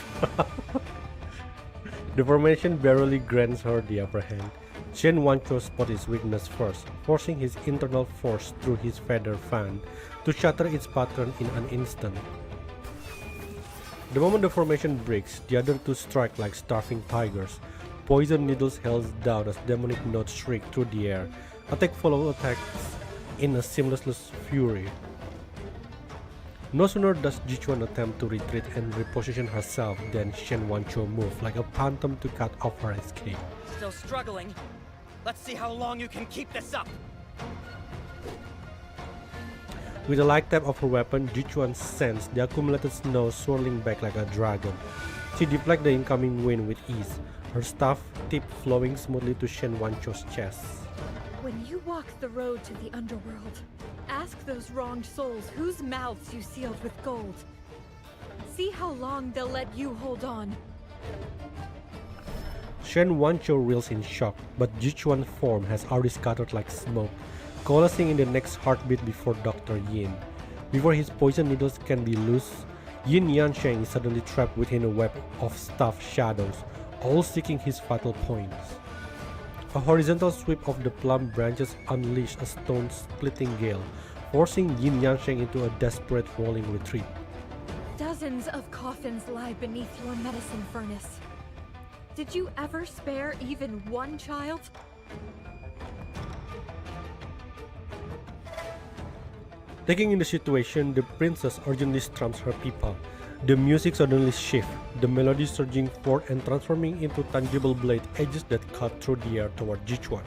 The formation barely grants her the upper hand. Shen Wancho spot his weakness first, forcing his internal force through his feather fan to shatter its pattern in an instant. The moment the formation breaks, the other two strike like starving tigers. Poison needles hails down as demonic notes shriek through the air. Attack follow attacks in a seamless fury. No sooner does Jichuan attempt to retreat and reposition herself than Shen Wancho move like a phantom to cut off her escape. Still struggling? Let's see how long you can keep this up! With a light tap of her weapon, Jichuan sends the accumulated snow swirling back like a dragon. She deflects the incoming wind with ease, her staff tip flowing smoothly to Shen Wancho's chest. When you walk the road to the underworld, ask those wronged souls whose mouths you sealed with gold. See how long they'll let you hold on. Shen Wancho reels in shock, but Jichuan's form has already scattered like smoke, coalescing in the next heartbeat before Dr. Yin. Before his poison needles can be loose, Yin Yansheng is suddenly trapped within a web of staff shadows, all seeking his fatal points. A horizontal sweep of the plum branches unleash a stone-splitting gale, forcing Yin Yansheng into a desperate rolling retreat. Dozens of coffins lie beneath your medicine furnace. Did you ever spare even one child? Taking in the situation, the princess urgently strums her pipa. The music suddenly shifts, the melody surging forth and transforming into tangible blade edges that cut through the air toward Jichuan.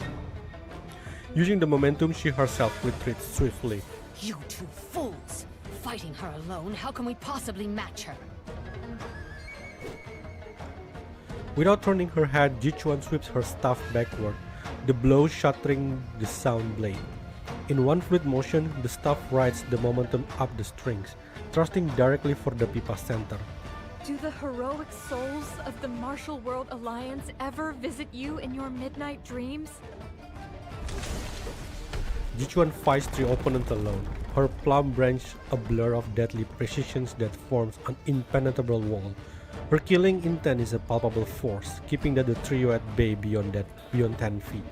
Using the momentum, she herself retreats swiftly. You two fools! Fighting her alone, how can we possibly match her? Without turning her head, Jichuan sweeps her staff backward, the blow shattering the sound blade. In one fluid motion, the staff rides the momentum up the strings, thrusting directly for the pipa center. Do the heroic souls of the Martial World Alliance ever visit you in your midnight dreams? Jichuan fights three opponents alone, her plum branch a blur of deadly precision that forms an impenetrable wall. Her killing intent is a palpable force, keeping the trio at bay beyond 10 feet.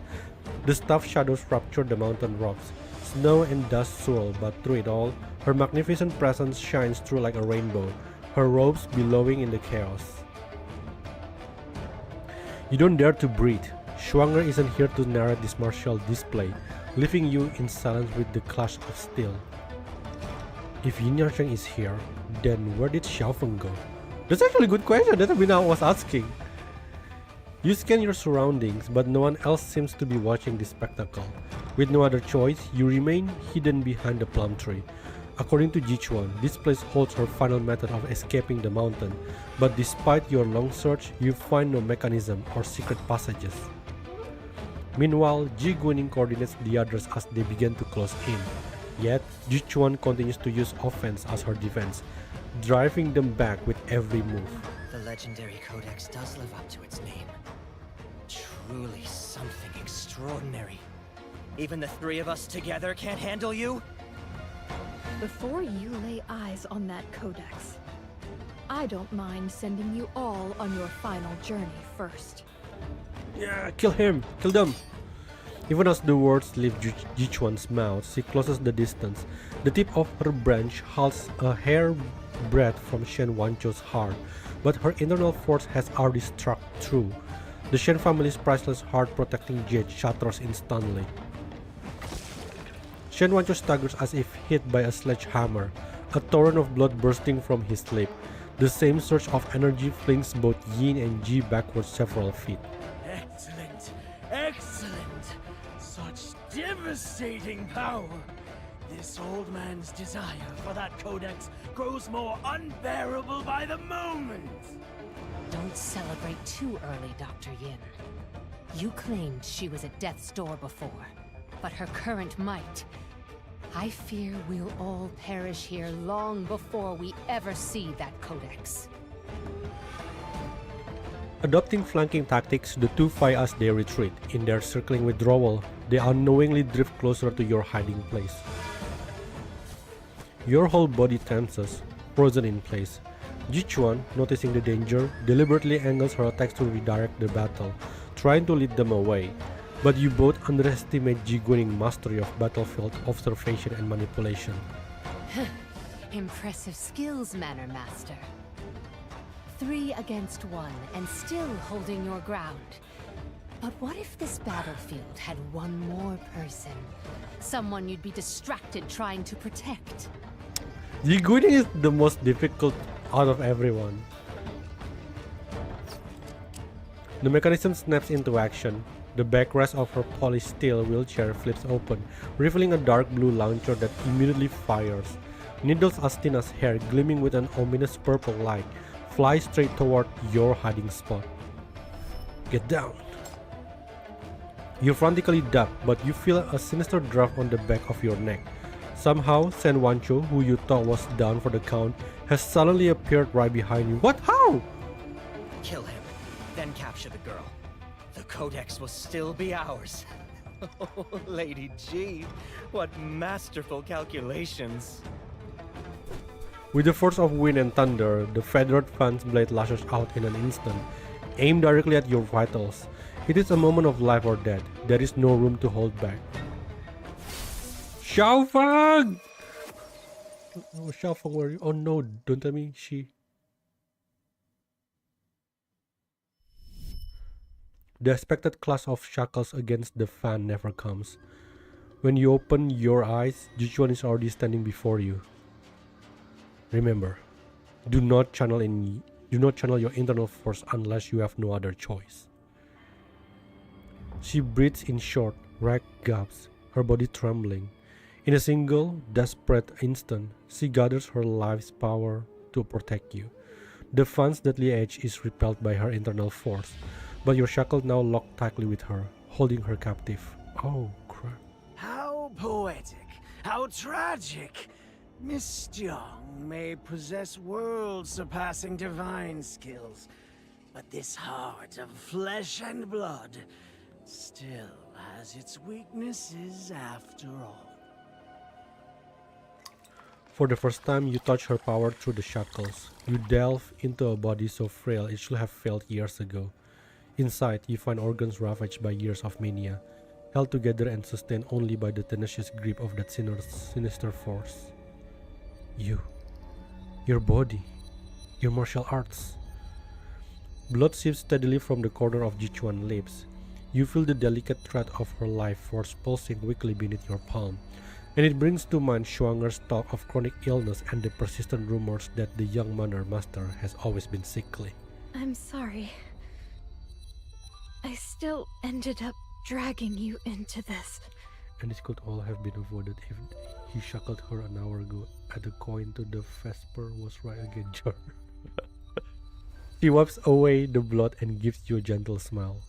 The staff shadows rupture the mountain rocks. Snow and dust swirl, but through it all, her magnificent presence shines through like a rainbow, her robes billowing in the chaos. You don't dare to breathe. Schwanger isn't here to narrate this martial display, leaving you in silence with the clash of steel. If Yin Yansheng is here, then where did Xiaofeng go? That's actually a good question that I was asking. You scan your surroundings, but no one else seems to be watching this spectacle. With no other choice, you remain hidden behind the plum tree. According to Jichuan, this place holds her final method of escaping the mountain, but despite your long search, you find no mechanism or secret passages. Meanwhile, Ji Guining coordinates the others as they begin to close in. Yet, Jichuan continues to use offense as her defense, driving them back with every move. The legendary codex does live up to its name. Truly something extraordinary. Even the three of us together can't handle you? Before you lay eyes on that codex, I don't mind sending you all on your final journey first. Yeah, kill him! Kill them! Even as the words leave Jichuan's mouth, she closes the distance. The tip of her branch halts a hair breadth from Shen Wancho's heart, but her internal force has already struck through. The Shen family's priceless heart protecting jade shatters instantly. Shen Wancho staggers as if hit by a sledgehammer, a torrent of blood bursting from his lip. The same surge of energy flings both Yin and Ji backwards several feet. Excellent! Excellent! Such devastating power! This old man's desire for that codex grows more unbearable by the moment! Don't celebrate too early, Dr. Yin. You claimed she was at death's door before, but her current might... I fear we'll all perish here long before we ever see that codex. Adopting flanking tactics, the two fight as they retreat. In their circling withdrawal, they unknowingly drift closer to your hiding place. Your whole body tenses, frozen in place. Jichuan, noticing the danger, deliberately angles her attacks to redirect the battle, trying to lead them away. But you both underestimate Jiguaning's mastery of battlefield observation and manipulation. Impressive skills, Manor Master. 3 against 1 and still holding your ground. But what if this battlefield had one more person? Someone you'd be distracted trying to protect. Jiguaning is the most difficult out of everyone. The mechanism snaps into action. The backrest of her polished steel wheelchair flips open, revealing a dark blue launcher that immediately fires. Needles as thin as hair, gleaming with an ominous purple light, fly straight toward your hiding spot. Get down. You frantically duck, but you feel a sinister draft on the back of your neck. Somehow, Sen Wancho, who you thought was down for the count, has suddenly appeared right behind you. What? How? Kill him, then capture the girl. The codex will still be ours. Oh, Lady G, what masterful calculations. With the force of wind and thunder, the feathered fan's blade lashes out in an instant, aimed directly at your vitals. It is a moment of life or death. There is no room to hold back. Xiaofeng! Oh, Xiaofeng, where are you? Oh no, don't tell me she... The expected clash of shackles against the fan never comes. When you open your eyes, Jichuan is already standing before you. Remember, do not channel your internal force unless you have no other choice. She breathes in short, ragged gasps, her body trembling. In a single, desperate instant, she gathers her life's power to protect you. The fan's deadly edge is repelled by her internal force, but you're shackled now locked tightly with her, holding her captive. Oh, crap. How poetic, how tragic. Miss Jiang may possess world-surpassing divine skills, but this heart of flesh and blood still has its weaknesses after all. For the first time, you touch her power through the shackles. You delve into a body so frail it should have failed years ago. Inside, you find organs ravaged by years of mania, held together and sustained only by the tenacious grip of that sinister force. You, your body, your martial arts. Blood seeps steadily from the corner of Jichuan's lips. You feel the delicate thread of her life force pulsing weakly beneath your palm, and it brings to mind Schwanger's talk of chronic illness and the persistent rumors that the young Manor Master has always been sickly. I'm sorry. I still ended up dragging you into this. And this could all have been avoided if he shackled her an hour ago. Add a coin to the Vesper was right again, jar. She wipes away the blood and gives you a gentle smile.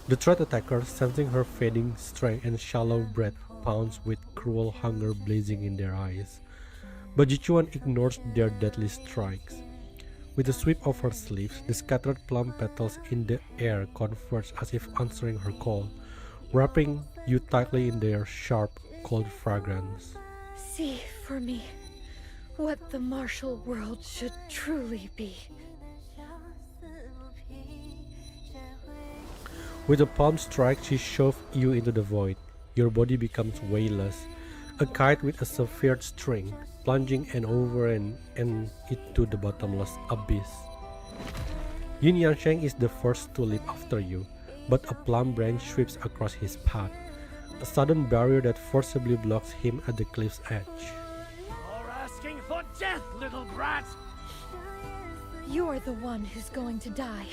The threat attacker, sensing her fading strength and shallow breath, pounds with cruel hunger blazing in their eyes. But Jichuan ignores their deadly strikes. With a sweep of her sleeves, the scattered plum petals in the air converge as if answering her call, wrapping you tightly in their sharp, cold fragrance. See for me what the martial world should truly be. With a palm strike, she shoves you into the void. Your body becomes weightless, a kite with a severed string, plunging and over and into the bottomless abyss. Yin Yansheng is the first to leap after you, but a plum branch sweeps across his path, a sudden barrier that forcibly blocks him at the cliff's edge. You're asking for death, little brat! You're the one who's going to die.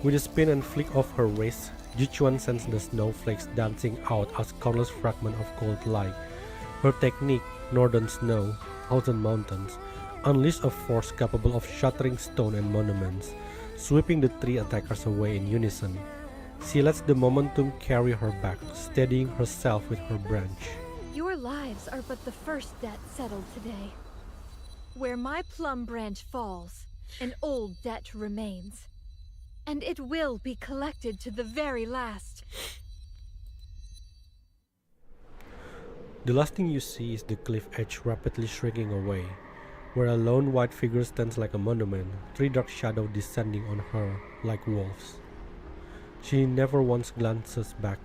With a spin and flick of her wrist, Jichuan sends the snowflakes dancing out as countless fragments of cold light. Her technique, Northern Snow, Thousand Mountains, unleashed a force capable of shattering stone and monuments, sweeping the three attackers away in unison. She lets the momentum carry her back, steadying herself with her branch. Your lives are but the first debt settled today. Where my plum branch falls, an old debt remains. And it will be collected to the very last. The last thing you see is the cliff edge rapidly shrinking away, where a lone white figure stands like a monument, 3 dark shadows descending on her like wolves. She never once glances back,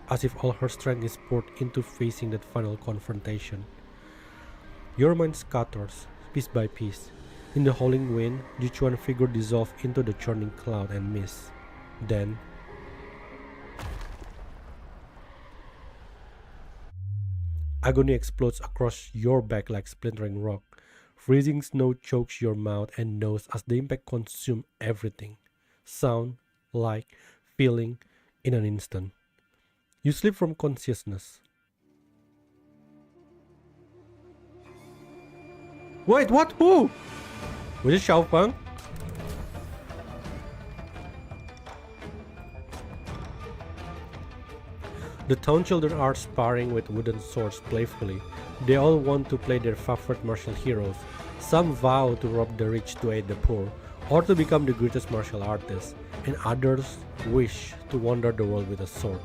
as if all her strength is poured into facing that final confrontation. Your mind scatters, piece by piece. In the howling wind, Jichuan figure dissolves into the churning cloud and mist. Then, agony explodes across your back like splintering rock. Freezing snow chokes your mouth and nose as the impact consumes everything. Sound, light, feeling, in an instant. You slip from consciousness. Wait, what? Who? Was it Xiaofeng? The town children are sparring with wooden swords playfully. They all want to play their favorite martial heroes. Some vow to rob the rich to aid the poor, or to become the greatest martial artist, and others wish to wander the world with a sword.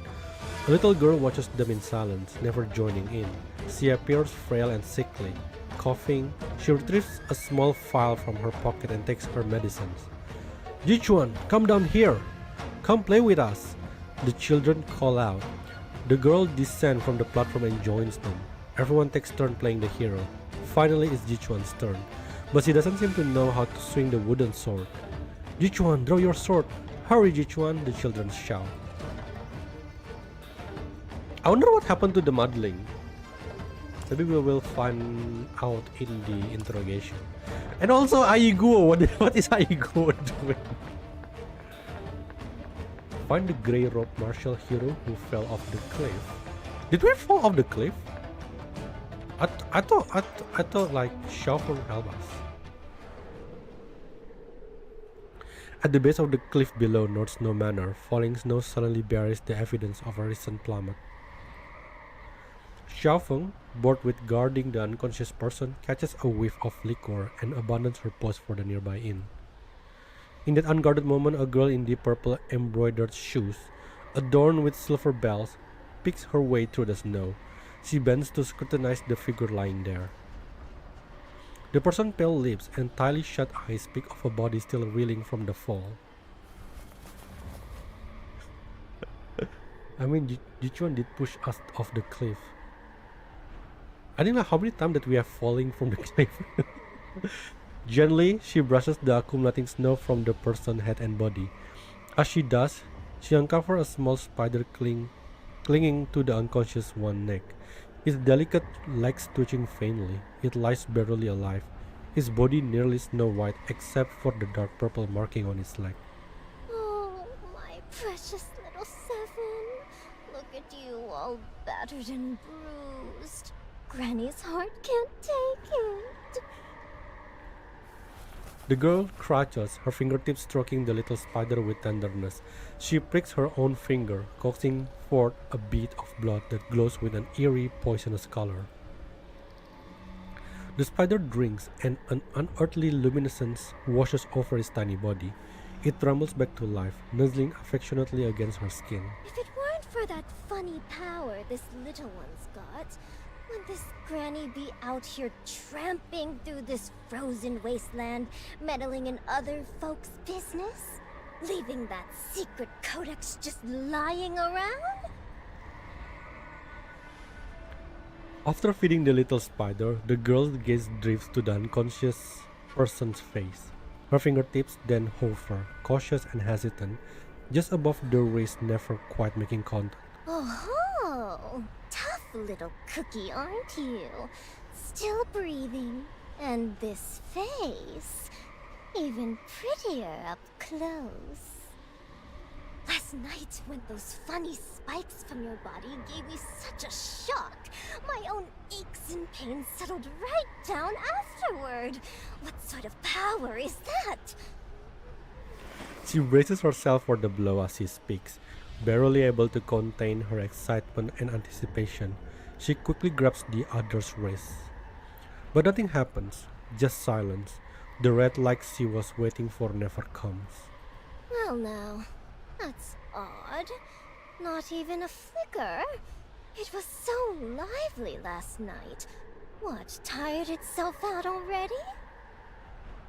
A little girl watches them in silence, never joining in. She appears frail and sickly. Coughing, she retrieves a small phial from her pocket and takes her medicines. Jichuan, come down here! Come play with us! The children call out. The girl descends from the platform and joins them. Everyone takes turn playing the hero. Finally, it's Jichuan's turn, but she doesn't seem to know how to swing the wooden sword. Jichuan, draw your sword! Hurry, Jichuan! The children shout. I wonder what happened to the modeling. Maybe we will find out in the interrogation. And also Aiguo, what is Aiguo doing? Find the grey robe martial hero who fell off the cliff. Did we fall off the cliff? I thought like Xiaofeng helped us. At the base of the cliff below North Snow Manor, falling snow suddenly buries the evidence of a recent plummet. Xiaofeng, bored with guarding the unconscious person, catches a whiff of liquor and abandons her post for the nearby inn. In that unguarded moment, a girl in deep purple embroidered shoes, adorned with silver bells, picks her way through the snow. She bends to scrutinize the figure lying there. The person's pale lips and tightly shut eyes speak of a body still reeling from the fall. I mean, Jichuan did push us off the cliff. I don't know how many times that we are falling from the cliff. Gently, she brushes the accumulating snow from the person's head and body. As she does, she uncovers a small spider clinging to the unconscious one's neck. Its delicate legs twitching faintly, it lies barely alive, its body nearly snow white except for the dark purple marking on its leg. Oh, my precious little Seven. Look at you, all battered and bruised. Granny's heart can't take it. The girl crouches, her fingertips stroking the little spider with tenderness. She pricks her own finger, coaxing forth a bead of blood that glows with an eerie, poisonous color. The spider drinks, and an unearthly luminescence washes over its tiny body. It trembles back to life, nuzzling affectionately against her skin. If it weren't for that funny power this little one's got, would this granny be out here tramping through this frozen wasteland, meddling in other folks' business? Leaving that secret codex just lying around? After feeding the little spider, the girl's gaze drifts to the unconscious person's face. Her fingertips then hover, cautious and hesitant, just above the wrist, never quite making contact. Oh, tough little cookie, aren't you? Still breathing. And this face, even prettier up close. Last night, when those funny spikes from your body gave me such a shock, my own aches and pains settled right down afterward. What sort of power is that? She braces herself for the blow as she speaks. Barely able to contain her excitement and anticipation, she quickly grabs the other's wrist. But nothing happens, just silence. The red light she was waiting for never comes. Well now, that's odd. Not even a flicker. It was so lively last night. What, tired itself out already?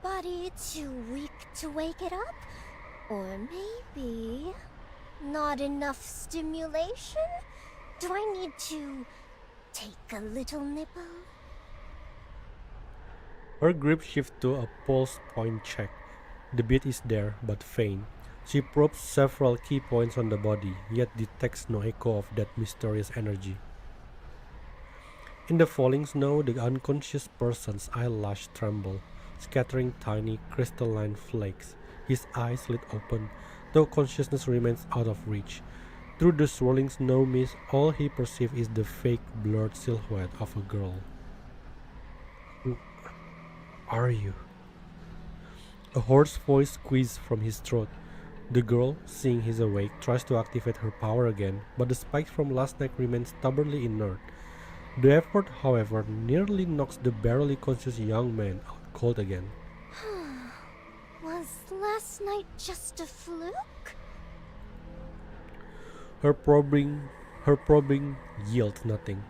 Body too weak to wake it up? Or maybe not enough stimulation? Do I need to take a little nibble? Her grip shifts to a pulse point check. The beat is there, but faint. She probes several key points on the body, yet detects no echo of that mysterious energy. In the falling snow, the unconscious person's eyelash tremble, scattering tiny crystalline flakes. His eyes slit open, though consciousness remains out of reach. Through the swirling snow mist, all he perceives is the fake, blurred silhouette of a girl. Who are you? A hoarse voice squeezes from his throat. The girl, seeing he's awake, tries to activate her power again, but the spikes from last night remain stubbornly inert. The effort, however, nearly knocks the barely conscious young man out cold again. Was last night just a fluke? Her probing yields nothing.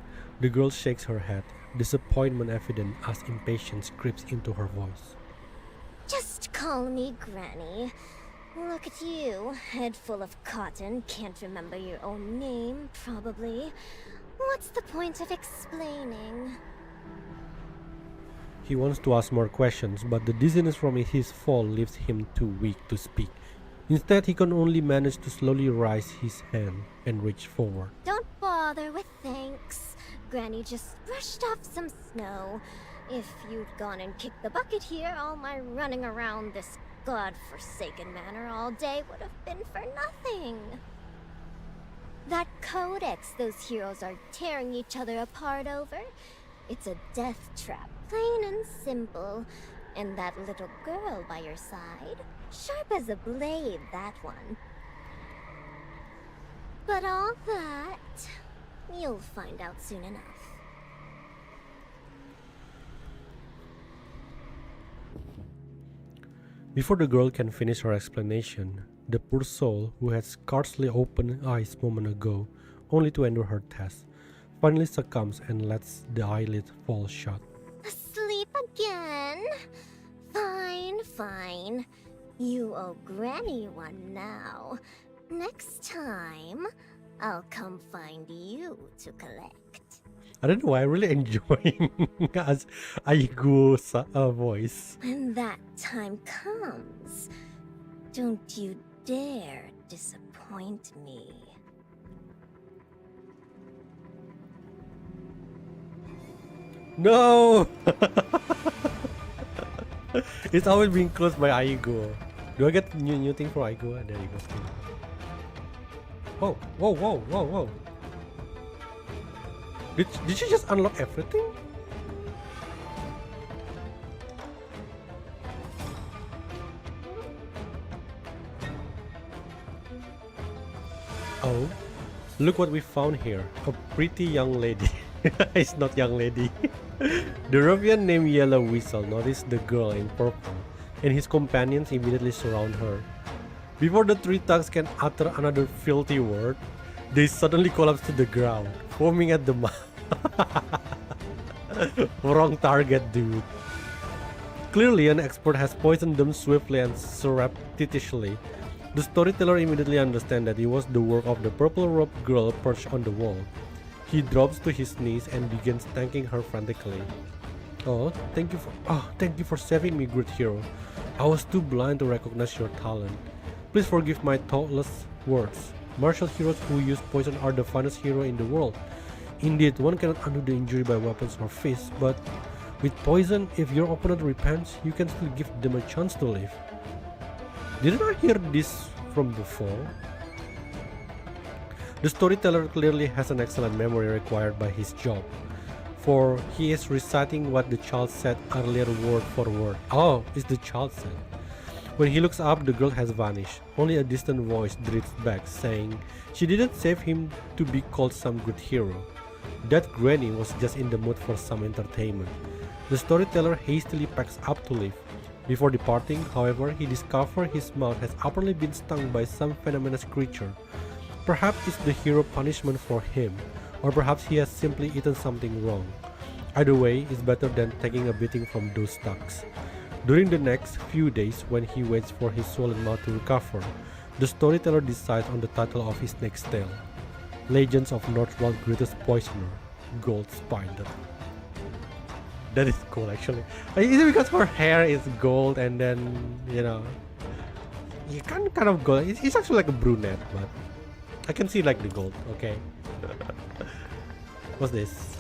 The girl shakes her head, disappointment evident as impatience creeps into her voice. Just call me Granny. Look at you, head full of cotton, can't remember your own name, probably. What's the point of explaining? He wants to ask more questions, but the dizziness from his fall leaves him too weak to speak. Instead, he can only manage to slowly raise his hand and reach forward. Don't bother with thanks. Granny just brushed off some snow. If you'd gone and kicked the bucket here, all my running around this god-forsaken manor all day would have been for nothing. That codex those heroes are tearing each other apart over, it's a death trap, plain and simple. And that little girl by your side, sharp as a blade, that one. But all that, you'll find out soon enough. Before the girl can finish her explanation, the poor soul, who had scarcely opened eyes a moment ago, only to endure her test, finally succumbs and lets the eyelid fall shut. Asleep again? Fine, fine. You owe Granny one now. Next time, I'll come find you to collect. I don't know why I really enjoy as Aigu's voice. When that time comes, don't you dare disappoint me. No! It's always being closed by Aigo. Do I get new thing for Aigo? There you go. Oh, whoa, whoa, whoa, whoa. Did she just unlock everything? Oh, look what we found here. A pretty young lady. It's not young lady. The ruffian named Yellow Whistle noticed the girl in purple, and his companions immediately surround her. Before the three thugs can utter another filthy word, they suddenly collapse to the ground, foaming at the mouth. Wrong target, dude. Clearly, an expert has poisoned them swiftly and surreptitiously. The storyteller immediately understands that it was the work of the purple-robed girl perched on the wall. He drops to his knees and begins thanking her frantically. Thank you for saving me, great hero. I was too blind to recognize your talent. Please forgive my thoughtless words. Martial heroes who use poison are the finest hero in the world. Indeed, one cannot undo the injury by weapons or fists, but with poison, if your opponent repents, you can still give them a chance to live. Didn't I hear this from before? The storyteller clearly has an excellent memory required by his job, for he is reciting what the child said earlier word for word. Oh, it's the child said. When he looks up, the girl has vanished. Only a distant voice drifts back, saying she didn't save him to be called some good hero. That granny was just in the mood for some entertainment. The storyteller hastily packs up to leave. Before departing, however, he discovers his mouth has apparently been stung by some venomous creature. Perhaps it's the hero punishment for him, or perhaps he has simply eaten something wrong. Either way, it's better than taking a beating from those thugs. During the next few days, when he waits for his swollen mouth to recover, the storyteller decides on the title of his next tale. Legends of Northwell's Greatest Poisoner, Gold Spider. That is cool actually. Is it because her hair is gold and then, you know, you can kind of go, he's actually like a brunette, but I can see like the gold, okay. What's this?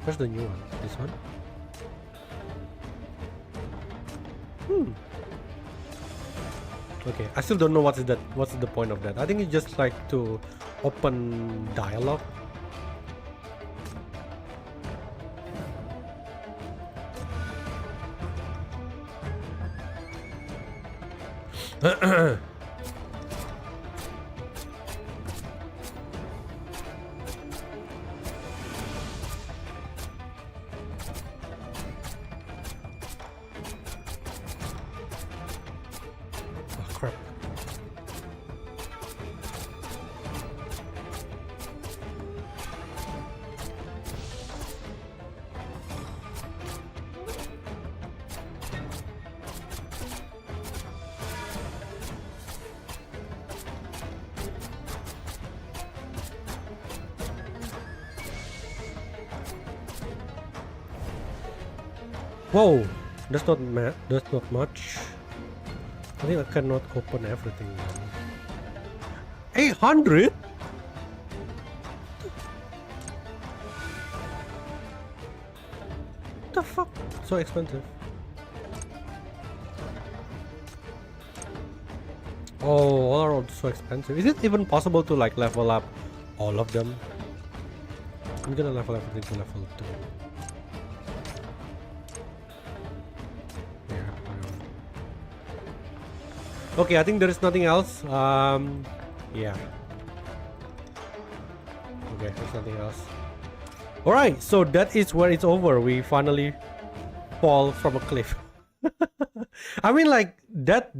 Where's the new one? This one? Okay, I still don't know what's the point of that. I think it's just like to open dialogue. Crap. Whoa, that's not much. I think I cannot open everything now. 800? What the fuck? So expensive. Oh, all are so expensive. Is it even possible to like level up all of them? I'm gonna level everything to level 2. Okay, I think there is nothing else. Yeah. Okay, there's nothing else. Alright, so that is where it's over. We finally fall from a cliff. I mean, like that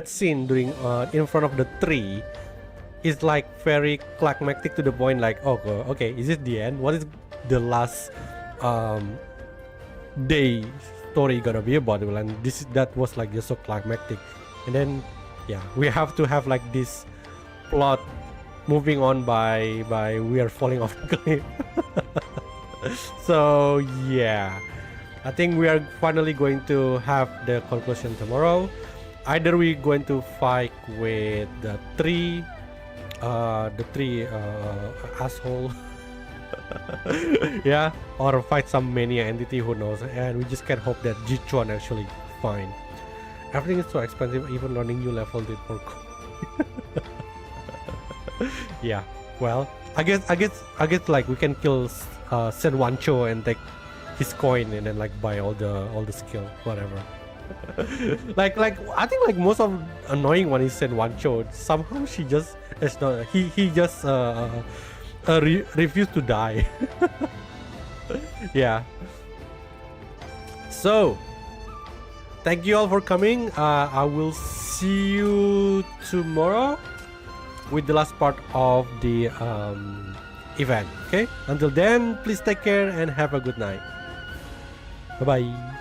scene during in front of the tree is like very climactic to the point. Like, oh, okay, is it the end? What is the last day story gonna be about? And that was like just so climactic. And then, yeah, we have to have like this plot moving on by we are falling off the cliff. So yeah, I think we are finally going to have the conclusion tomorrow. Either we're going to fight with the three asshole, yeah, or fight some mania entity, who knows. And we just can hope that Jichuan actually fine. Everything is so expensive, even learning new level did for yeah, well, I guess like we can kill Sen Wancho and take his coin and then like buy all the skill, whatever. like I think like most of annoying one is Sen Wancho. Somehow she just he just refused to die. Yeah. So thank you all for coming. I will see you tomorrow with the last part of the event. Okay? Until then, please take care and have a good night. Bye-bye.